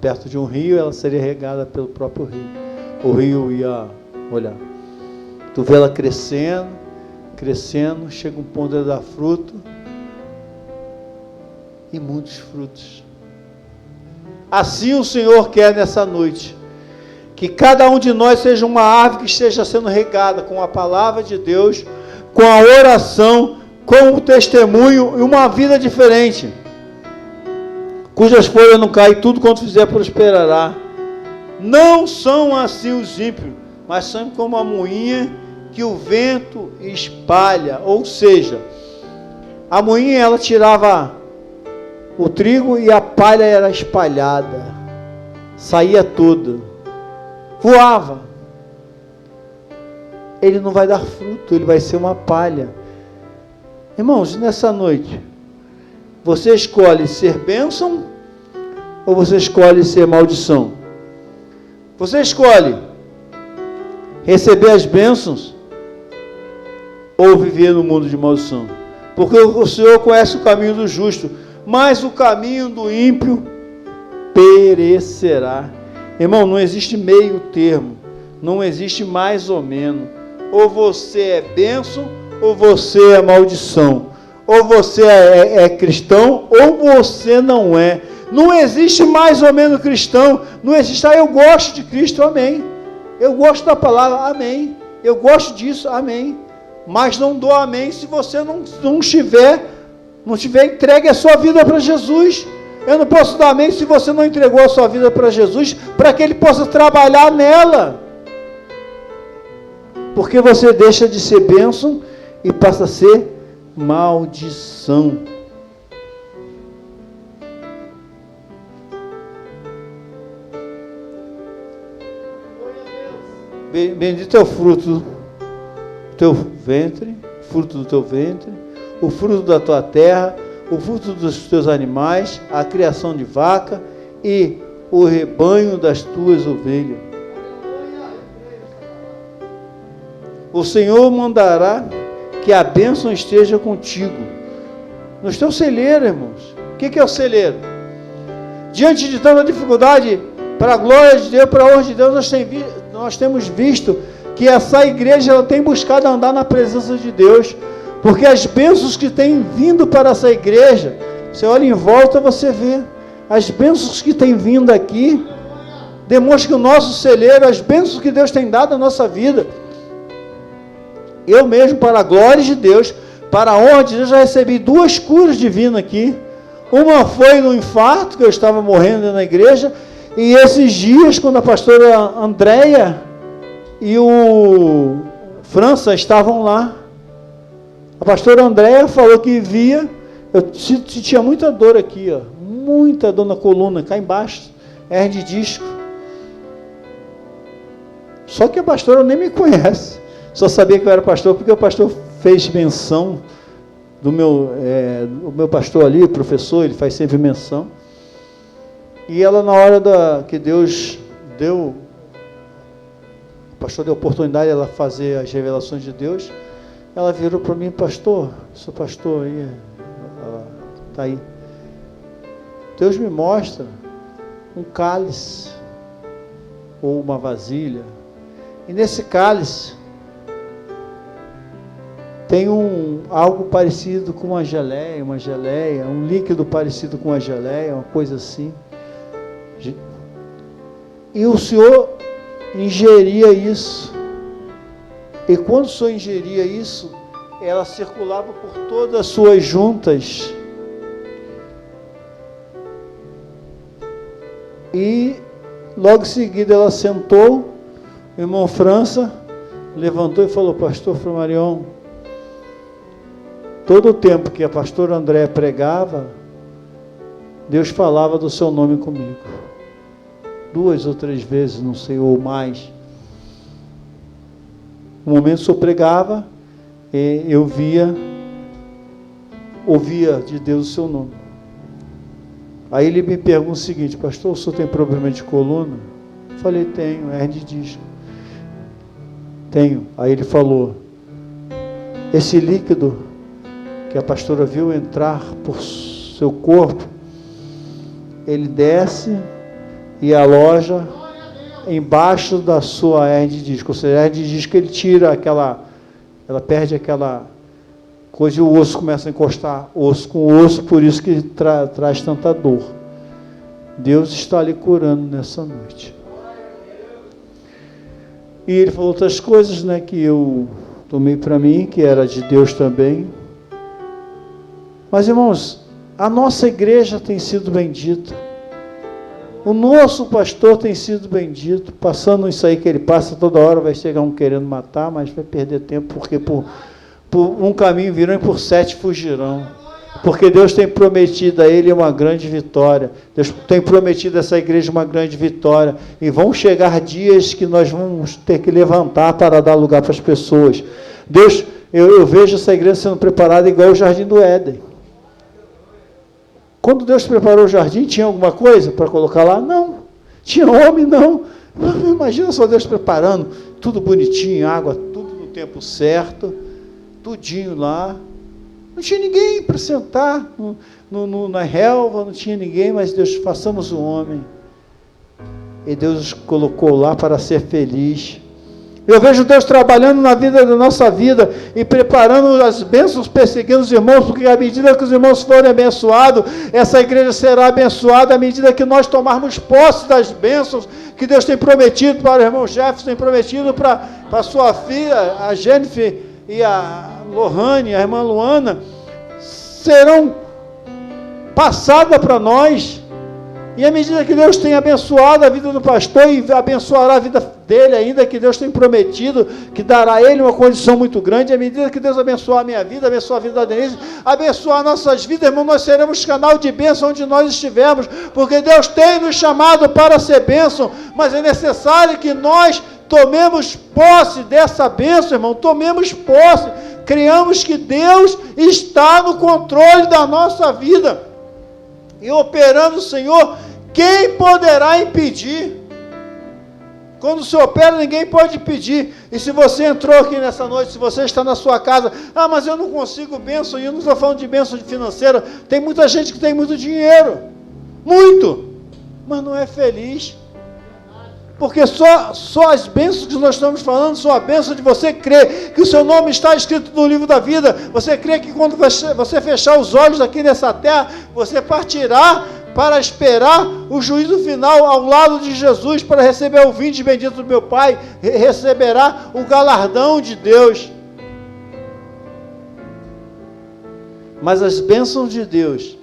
perto de um rio, ela seria regada pelo próprio rio. O rio ia molhar. Tu vê ela crescendo, crescendo, chega um ponto de dar fruto, e muitos frutos. Assim o Senhor quer nessa noite, que cada um de nós seja uma árvore que esteja sendo regada com a palavra de Deus, com a oração, com o testemunho e uma vida diferente, cujas folhas não caem, tudo quanto fizer prosperará. Não são assim os ímpios, mas são como a moinha que o vento espalha. Ou seja, a moinha ela tirava o trigo e a palha era espalhada, saía tudo, voava. Ele não vai dar fruto, ele vai ser uma palha. Irmãos, nessa noite, você escolhe ser bênção ou você escolhe ser maldição? Você escolhe receber as bênçãos ou viver no mundo de maldição? Porque o Senhor conhece o caminho do justo, mas o caminho do ímpio perecerá. Irmão, não existe meio termo, não existe mais ou menos. Ou você é bênção, ou você é maldição. Ou você é cristão, ou você não é. Não existe mais ou menos cristão, não existe, eu gosto de Cristo, amém. Eu gosto da palavra, amém. Eu gosto disso, amém. Mas não dou amém se você não tiver entregue a sua vida para Jesus. Eu não posso dar amém se você não entregou a sua vida para Jesus, para que Ele possa trabalhar nela. Porque você deixa de ser bênção e passa a ser maldição. Bendito é o fruto do teu ventre, fruto do teu ventre, o fruto da tua terra, o fruto dos teus animais, a criação de vaca e o rebanho das tuas ovelhas. O Senhor mandará que a bênção esteja contigo. Nos teus celeiros, irmãos. O que é o celeiro? Diante de tanta dificuldade, para a glória de Deus, para a honra de Deus, nós temos visto que essa igreja ela tem buscado andar na presença de Deus, porque as bênçãos que têm vindo para essa igreja, você olha em volta, você vê, as bênçãos que têm vindo aqui, demonstra que o nosso celeiro, as bênçãos que Deus tem dado à nossa vida, eu mesmo, para a glória de Deus, para a honra de Deus, já recebi 2 curas divinas aqui. Uma foi no infarto, que eu estava morrendo na igreja, e esses dias, quando a pastora Andréia e o França estavam lá, a pastora Andréia falou que via, eu sentia muita dor aqui, ó, muita dor na coluna, cá embaixo, hernia de disco. Só que a pastora nem me conhece. Só sabia que eu era pastor, porque o pastor fez menção do o meu pastor ali, o professor, ele faz sempre menção. E ela, na hora que Deus deu a pastor deu oportunidade de ela fazer as revelações de Deus. Ela virou para mim: pastor, sou pastor aí, ela está aí. Deus me mostra um cálice ou uma vasilha, e nesse cálice tem algo parecido com uma geleia, um líquido parecido com uma geleia, uma coisa assim. E o Senhor ingeria isso. E quando o Senhor ingeria isso, ela circulava por todas as suas juntas. E logo em seguida ela sentou, o irmão França levantou e falou: pastor Flamarion, todo o tempo que a pastora André pregava, Deus falava do seu nome comigo. 2 ou 3 vezes, não sei, ou mais. No momento que o senhor pregava, eu ouvia de Deus o seu nome. Aí ele me pergunta o seguinte: pastor, o senhor tem problema de coluna? Eu falei: tenho, hernia de disco. Tenho. Aí ele falou: esse líquido que a pastora viu entrar por seu corpo, ele desce e aloja embaixo da sua hernia de disco. Ou seja, a hernia de disco, ele tira ela perde aquela coisa e o osso começa a encostar osso com osso, por isso que traz tanta dor. Deus está lhe curando nessa noite. E ele falou outras coisas, né, que eu tomei para mim, que era de Deus também. Mas, irmãos, a nossa igreja tem sido bendita. O nosso pastor tem sido bendito. Passando isso aí que ele passa toda hora, vai chegar um querendo matar, mas vai perder tempo, porque por um caminho virão e por 7 fugirão. Porque Deus tem prometido a ele uma grande vitória. Deus tem prometido a essa igreja uma grande vitória. E vão chegar dias que nós vamos ter que levantar para dar lugar para as pessoas. Deus, eu vejo essa igreja sendo preparada igual o Jardim do Éden. Quando Deus preparou o jardim, tinha alguma coisa para colocar lá? Não. Tinha homem? Não. Imagina só Deus preparando, tudo bonitinho, água, tudo no tempo certo, tudinho lá. Não tinha ninguém para sentar na relva, não tinha ninguém, mas Deus, façamos o homem. E Deus os colocou lá para ser feliz. Eu vejo Deus trabalhando na vida da nossa vida e preparando as bênçãos, perseguindo os irmãos, porque à medida que os irmãos forem abençoados, essa igreja será abençoada à medida que nós tomarmos posse das bênçãos que Deus tem prometido para o irmão Jefferson, tem prometido para a sua filha, a Jennifer e a Lohane, a irmã Luana, serão passadas para nós. E à medida que Deus tem abençoado a vida do pastor e abençoará a vida dele ainda, que Deus tem prometido, que dará a ele uma condição muito grande, à medida que Deus abençoar a minha vida, abençoar a vida da Denise, abençoar nossas vidas, irmão, nós seremos canal de bênção onde nós estivermos, porque Deus tem nos chamado para ser bênção, mas é necessário que nós tomemos posse dessa bênção, irmão, tomemos posse, criamos que Deus está no controle da nossa vida. E operando o Senhor, quem poderá impedir? Quando o Senhor opera, ninguém pode impedir. E se você entrou aqui nessa noite, se você está na sua casa, mas eu não consigo bênção, e eu não estou falando de bênção financeira, tem muita gente que tem muito dinheiro, muito, mas não é feliz. Porque só as bênçãos que nós estamos falando são a bênção de você crer que o seu nome está escrito no livro da vida. Você crê que quando você fechar os olhos aqui nessa terra, você partirá para esperar o juízo final ao lado de Jesus, para receber o vinde bendito do meu Pai, receberá o galardão de Deus. Mas as bênçãos de Deus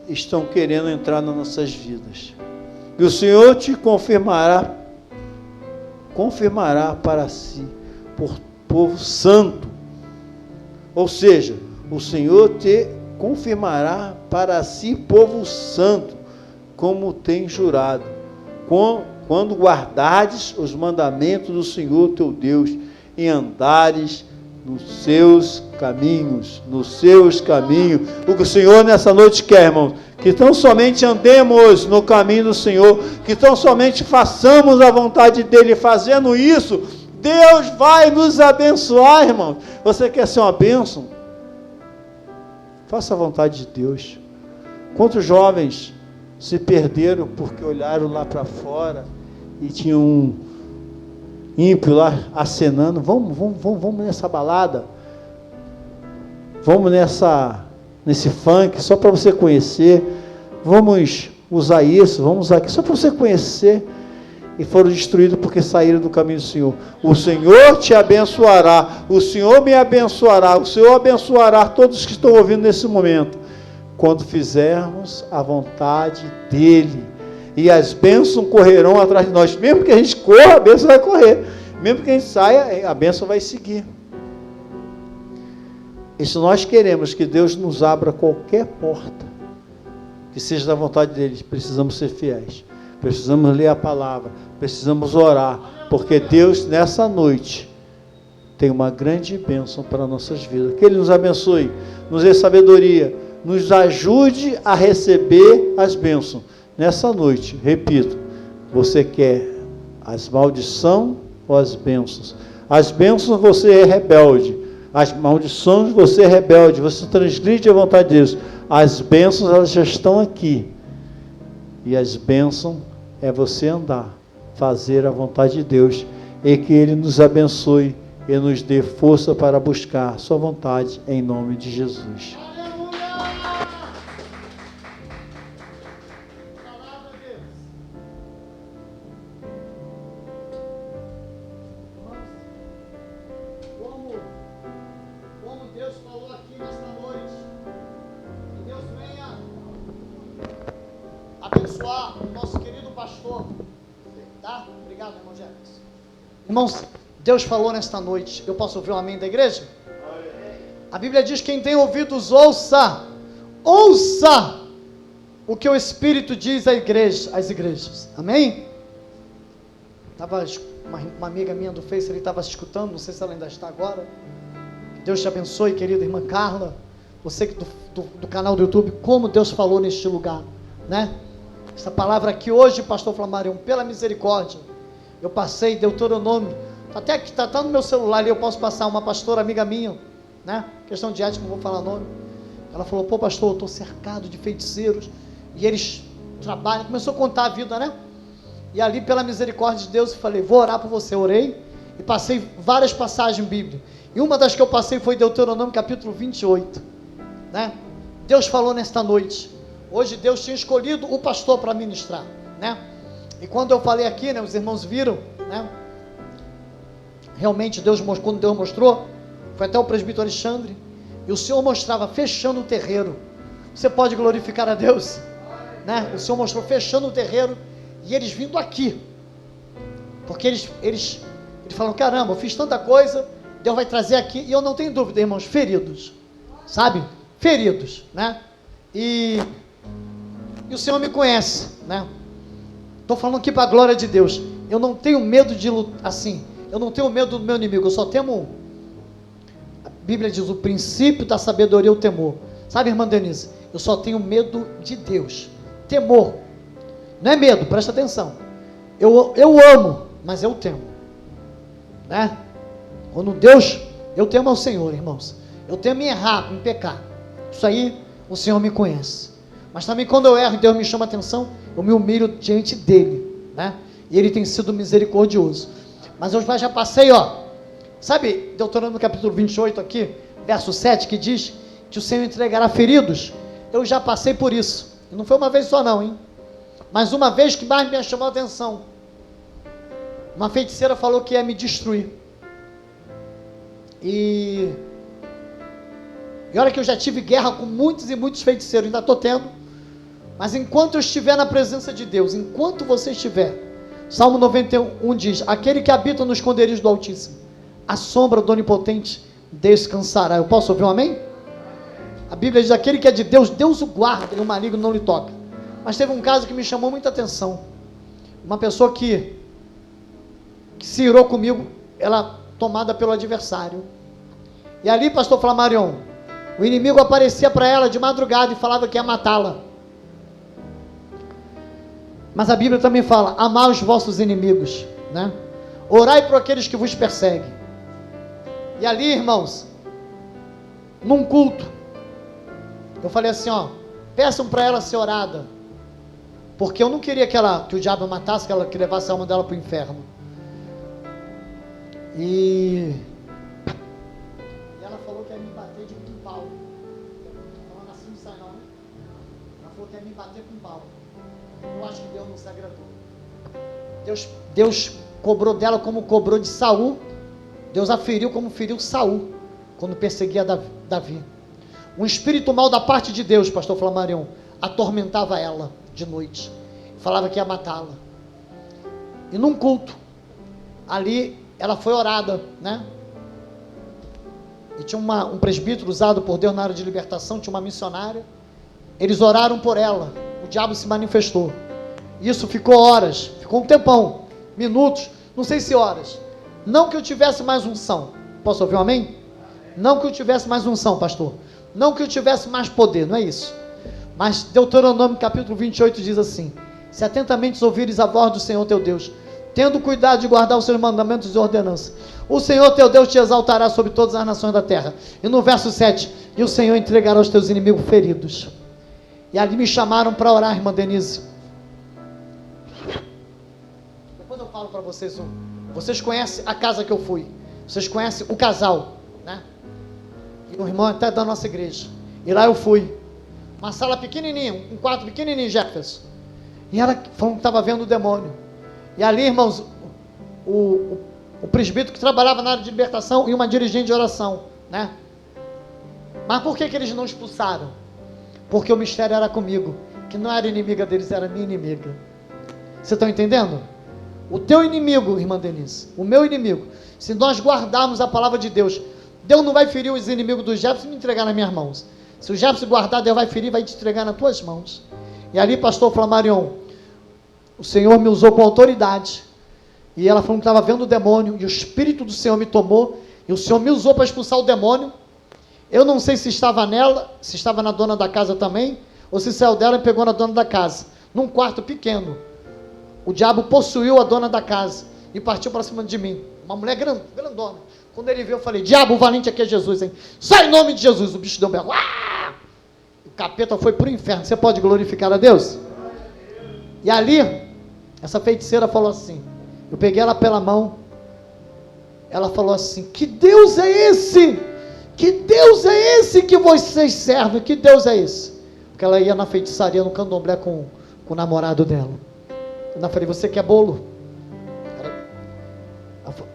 estão querendo entrar nas nossas vidas. E o Senhor te confirmará para si, por povo santo. Ou seja, o Senhor te confirmará para si, povo santo, como tem jurado, quando guardares os mandamentos do Senhor teu Deus, e andares nos seus caminhos, nos seus caminhos. O que o Senhor nessa noite quer, irmãos, que tão somente andemos no caminho do Senhor, que tão somente façamos a vontade dEle. Fazendo isso, Deus vai nos abençoar, irmãos. Você quer ser uma bênção? Faça a vontade de Deus. Quantos jovens se perderam porque olharam lá para fora e tinha um ímpio lá acenando? Vamos nessa balada, vamos nesse funk, só para você conhecer, vamos usar isso, vamos usar aqui, só para você conhecer. E foram destruídos porque saíram do caminho do Senhor. O Senhor te abençoará, o Senhor me abençoará, o Senhor abençoará todos que estão ouvindo nesse momento, quando fizermos a vontade dEle. E as bênçãos correrão atrás de nós. Mesmo que a gente corra, a bênção vai correr. Mesmo que a gente saia, a bênção vai seguir. E se nós queremos que Deus nos abra qualquer porta, que seja da vontade dEle, precisamos ser fiéis. Precisamos ler a palavra, precisamos orar, porque Deus nessa noite tem uma grande bênção para nossas vidas. Que Ele nos abençoe, nos dê sabedoria, nos ajude a receber as bênçãos. Nessa noite, repito, você quer as maldições ou as bênçãos? As bênçãos você é rebelde, as maldições você é rebelde, você transgride a vontade de Deus. As bênçãos elas já estão aqui, e as bênçãos é você andar, fazer a vontade de Deus, e que Ele nos abençoe e nos dê força para buscar sua vontade, em nome de Jesus. Como Deus falou aqui nesta noite, que Deus venha abençoar o nosso querido pastor, tá? Obrigado, irmão Jefferson. Irmãos, Deus falou nesta noite. Eu posso ouvir um amém da igreja? A Bíblia diz: quem tem ouvidos, ouça o que o Espírito diz às igrejas. Amém? Estava uma amiga minha do Face, ele estava escutando, não sei se ela ainda está agora. Deus te abençoe, querida irmã Carla, você do canal do YouTube, como Deus falou neste lugar, né? Essa palavra aqui hoje, pastor Flamarion, pela misericórdia, eu passei Deuteronômio, até que está no meu celular ali, eu posso passar, uma pastora amiga minha, né? Questão de ética, não vou falar o nome. Ela falou: pô pastor, eu estou cercado de feiticeiros, e eles trabalham, começou a contar a vida, né? E ali, pela misericórdia de Deus, eu falei: vou orar por você. Orei e passei várias passagens bíblicas, e uma das que eu passei foi Deuteronômio capítulo 28, né? Deus falou nesta noite. Hoje Deus tinha escolhido o pastor para ministrar, né? E quando eu falei aqui, né, os irmãos viram, né? Realmente quando Deus mostrou, foi até o presbítero Alexandre, e o Senhor mostrava fechando o terreiro. Você pode glorificar a Deus, né? O Senhor mostrou fechando o terreiro, e eles vindo aqui, porque eles falaram: caramba, eu fiz tanta coisa, Deus vai trazer aqui. E eu não tenho dúvida, irmãos, feridos, sabe? Feridos, né? E o Senhor me conhece, né? Estou falando aqui para a glória de Deus. Eu não tenho medo de lutar, assim, eu não tenho medo do meu inimigo, eu só temo. A Bíblia diz: o princípio da sabedoria é o temor. Sabe, irmã Denise, eu só tenho medo de Deus. Temor, não é medo, presta atenção. Eu amo, mas eu temo, né? Quando Deus, eu temo ao Senhor, irmãos. Eu temo em errar, em pecar. Isso aí, o Senhor me conhece. Mas também quando eu erro e Deus me chama a atenção, eu me humilho diante dEle, né? E Ele tem sido misericordioso. Mas eu já passei, ó. Sabe, Deuteronômio capítulo 28 aqui, verso 7, que diz que o Senhor entregará feridos. Eu já passei por isso. E não foi uma vez só não, hein? Mas uma vez que mais me chamou a atenção. Uma feiticeira falou que ia me destruir. E olha que eu já tive guerra com muitos e muitos feiticeiros, ainda estou tendo. Mas enquanto eu estiver na presença de Deus, enquanto você estiver, Salmo 91 diz: aquele que habita no esconderijo do Altíssimo, a sombra do Onipotente descansará. Eu posso ouvir um amém? A Bíblia diz: aquele que é de Deus, Deus o guarda e o maligno não lhe toca. Mas teve um caso que me chamou muita atenção. Uma pessoa que se irou comigo, ela tomada pelo adversário. E ali, pastor Flamarion, o inimigo aparecia para ela de madrugada e falava que ia matá-la. Mas a Bíblia também fala, amai os vossos inimigos, né? Orai por aqueles que vos perseguem. E ali, irmãos, num culto, eu falei assim, ó, peçam para ela ser orada, porque eu não queria que o diabo matasse, que levasse a alma dela para o inferno. E ela falou que ia me bater de com pau. Ela assim não sai não, né? Ela falou que ia me bater com pau. Eu acho que Deus não se agradou. Deus cobrou dela como cobrou de Saul. Deus a feriu como feriu Saul quando perseguia Davi. Um espírito mau da parte de Deus, pastor Flamarion, atormentava ela de noite, falava que ia matá-la. E num culto, ali ela foi orada, né? E tinha um presbítero usado por Deus na área de libertação, tinha uma missionária. Eles oraram por ela, o diabo se manifestou. Isso ficou horas, ficou um tempão, minutos, não sei se horas. Não que eu tivesse mais unção. Posso ouvir um amém? Não que eu tivesse mais unção, pastor. Não que eu tivesse mais poder, não é isso. Mas Deuteronômio capítulo 28 diz assim: se atentamente ouvires a voz do Senhor teu Deus, tendo cuidado de guardar os seus mandamentos e ordenanças, o Senhor teu Deus te exaltará sobre todas as nações da terra. E no verso 7, e o Senhor entregará os teus inimigos feridos. E ali me chamaram para orar, irmã Denise. Depois eu falo para vocês, vocês conhecem a casa que eu fui, vocês conhecem o casal, né? E o irmão até da nossa igreja. E lá eu fui, uma sala pequenininha, um quarto pequenininho, Jefferson. E ela falou que estava vendo o demônio. E ali, irmãos, o presbítero que trabalhava na área de libertação e uma dirigente de oração, né? Mas por que eles não expulsaram? Porque o mistério era comigo, que não era inimiga deles, era minha inimiga. Vocês estão entendendo? O teu inimigo, irmã Denise, o meu inimigo, se nós guardarmos a palavra de Deus, Deus não vai ferir os inimigos do Jefferson e me entregar nas minhas mãos. Se o Jefferson guardar, Deus vai ferir e vai te entregar nas tuas mãos. E ali, pastor Flamarion, o Senhor me usou com autoridade. E ela falou que estava vendo o demônio, e o Espírito do Senhor me tomou, e o Senhor me usou para expulsar o demônio. Eu não sei se estava nela, se estava na dona da casa também, ou se saiu dela e pegou na dona da casa. Num quarto pequeno, o diabo possuiu a dona da casa e partiu para cima de mim. Uma mulher grandona. Quando ele veio, eu falei: diabo, o valente aqui é Jesus, hein? Sai em nome de Jesus. O bicho deu um berro. Ah! O capeta foi para o inferno. Você pode glorificar a Deus? E ali, essa feiticeira falou assim, eu peguei ela pela mão, ela falou assim: que Deus é esse? Que Deus é esse que vocês servem? Que Deus é esse? Porque ela ia na feitiçaria, no candomblé com o namorado dela. Eu falei: você quer bolo? Ela falou: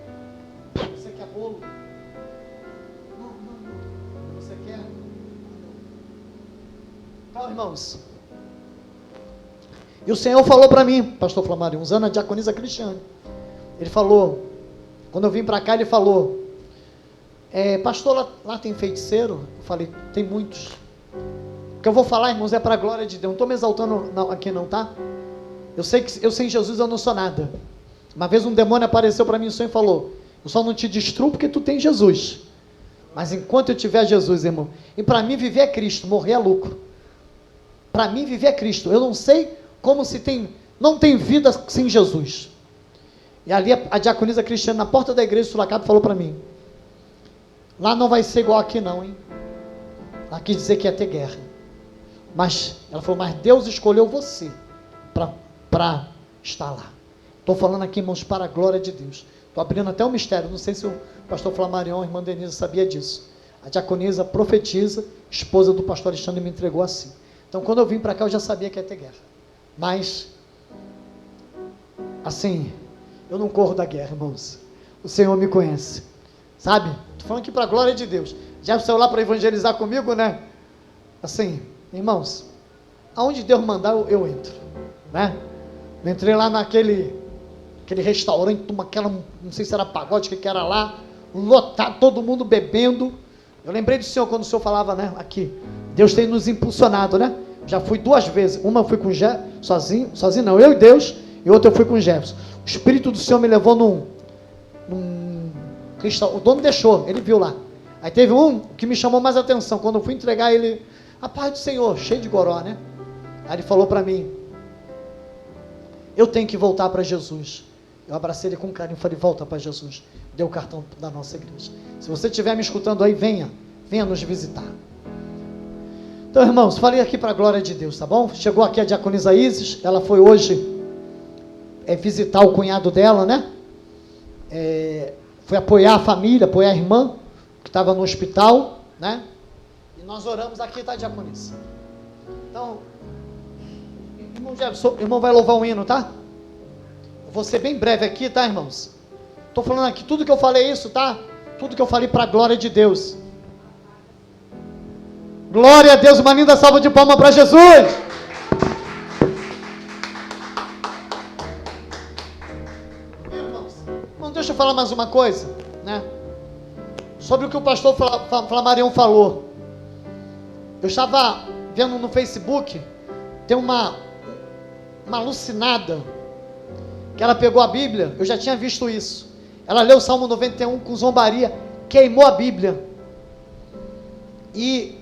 você quer bolo? Não. Você quer? Então, irmãos, e o Senhor falou para mim, pastor Flamarion, usando a diaconisa Cristiane. Ele falou, quando eu vim para cá, ele falou: pastor, lá tem feiticeiro? Eu falei: tem muitos. O que eu vou falar, irmãos, é para a glória de Deus. Não estou me exaltando aqui não, tá? Eu sei que eu sem Jesus eu não sou nada. Uma vez um demônio apareceu para mim em sonho e falou: eu só não te destruo porque tu tem Jesus. Mas enquanto eu tiver Jesus, irmão, e para mim viver é Cristo, morrer é lucro. Para mim viver é Cristo. Eu não sei como não tem vida sem Jesus. E ali a diaconisa Cristiana, na porta da igreja de Sulacap, falou para mim: lá não vai ser igual aqui não, hein? Ela quis dizer que ia ter guerra. Mas, ela falou: mas Deus escolheu você para estar lá. Estou falando aqui, irmãos, para a glória de Deus. Estou abrindo até um mistério. Não sei se o pastor Flamarion, a irmã Denise, sabia disso. A diaconisa profetiza, esposa do pastor Alexandre, me entregou assim. Então, quando eu vim para cá, eu já sabia que ia ter guerra. Mas, assim, eu não corro da guerra, irmãos. O Senhor me conhece. Sabe? Estou falando aqui para a glória de Deus. Já saiu lá para evangelizar comigo, né? Assim, irmãos, aonde Deus mandar, eu entro, né? Eu entrei lá naquele restaurante, não sei se era pagode, que era lá, lotado, todo mundo bebendo. Eu lembrei do Senhor quando o Senhor falava, né? Aqui, Deus tem nos impulsionado, né? Já fui 2 vezes, uma eu fui com sozinho não, eu e Deus, e outra eu fui com o Jefferson. O Espírito do Senhor me levou num restaurante, o dono deixou, ele viu lá. Aí teve um que me chamou mais atenção, quando eu fui entregar ele, a paz do Senhor, cheio de goró, né? Aí ele falou para mim, eu tenho que voltar para Jesus. Eu abracei ele com carinho e falei, volta para Jesus. Deu o cartão da nossa igreja. Se você estiver me escutando aí, venha nos visitar. Então, irmãos, falei aqui para a glória de Deus, tá bom? Chegou aqui a diaconisa Isis, ela foi hoje visitar o cunhado dela, né? Foi apoiar a família, apoiar a irmã, que estava no hospital, né? E nós oramos aqui, tá, diaconisa? Então, irmão vai louvar um hino, tá? Eu vou ser bem breve aqui, tá, irmãos? Estou falando aqui, tudo que eu falei isso, tá? Tudo que eu falei para a glória de Deus. Glória a Deus, uma linda salva de palmas para Jesus. Irmãos, deixa eu falar mais uma coisa, né? Sobre o que o pastor Flamarion falou. Eu estava vendo no Facebook, tem uma alucinada, que ela pegou a Bíblia, eu já tinha visto isso. Ela leu o Salmo 91 com zombaria, queimou a Bíblia. E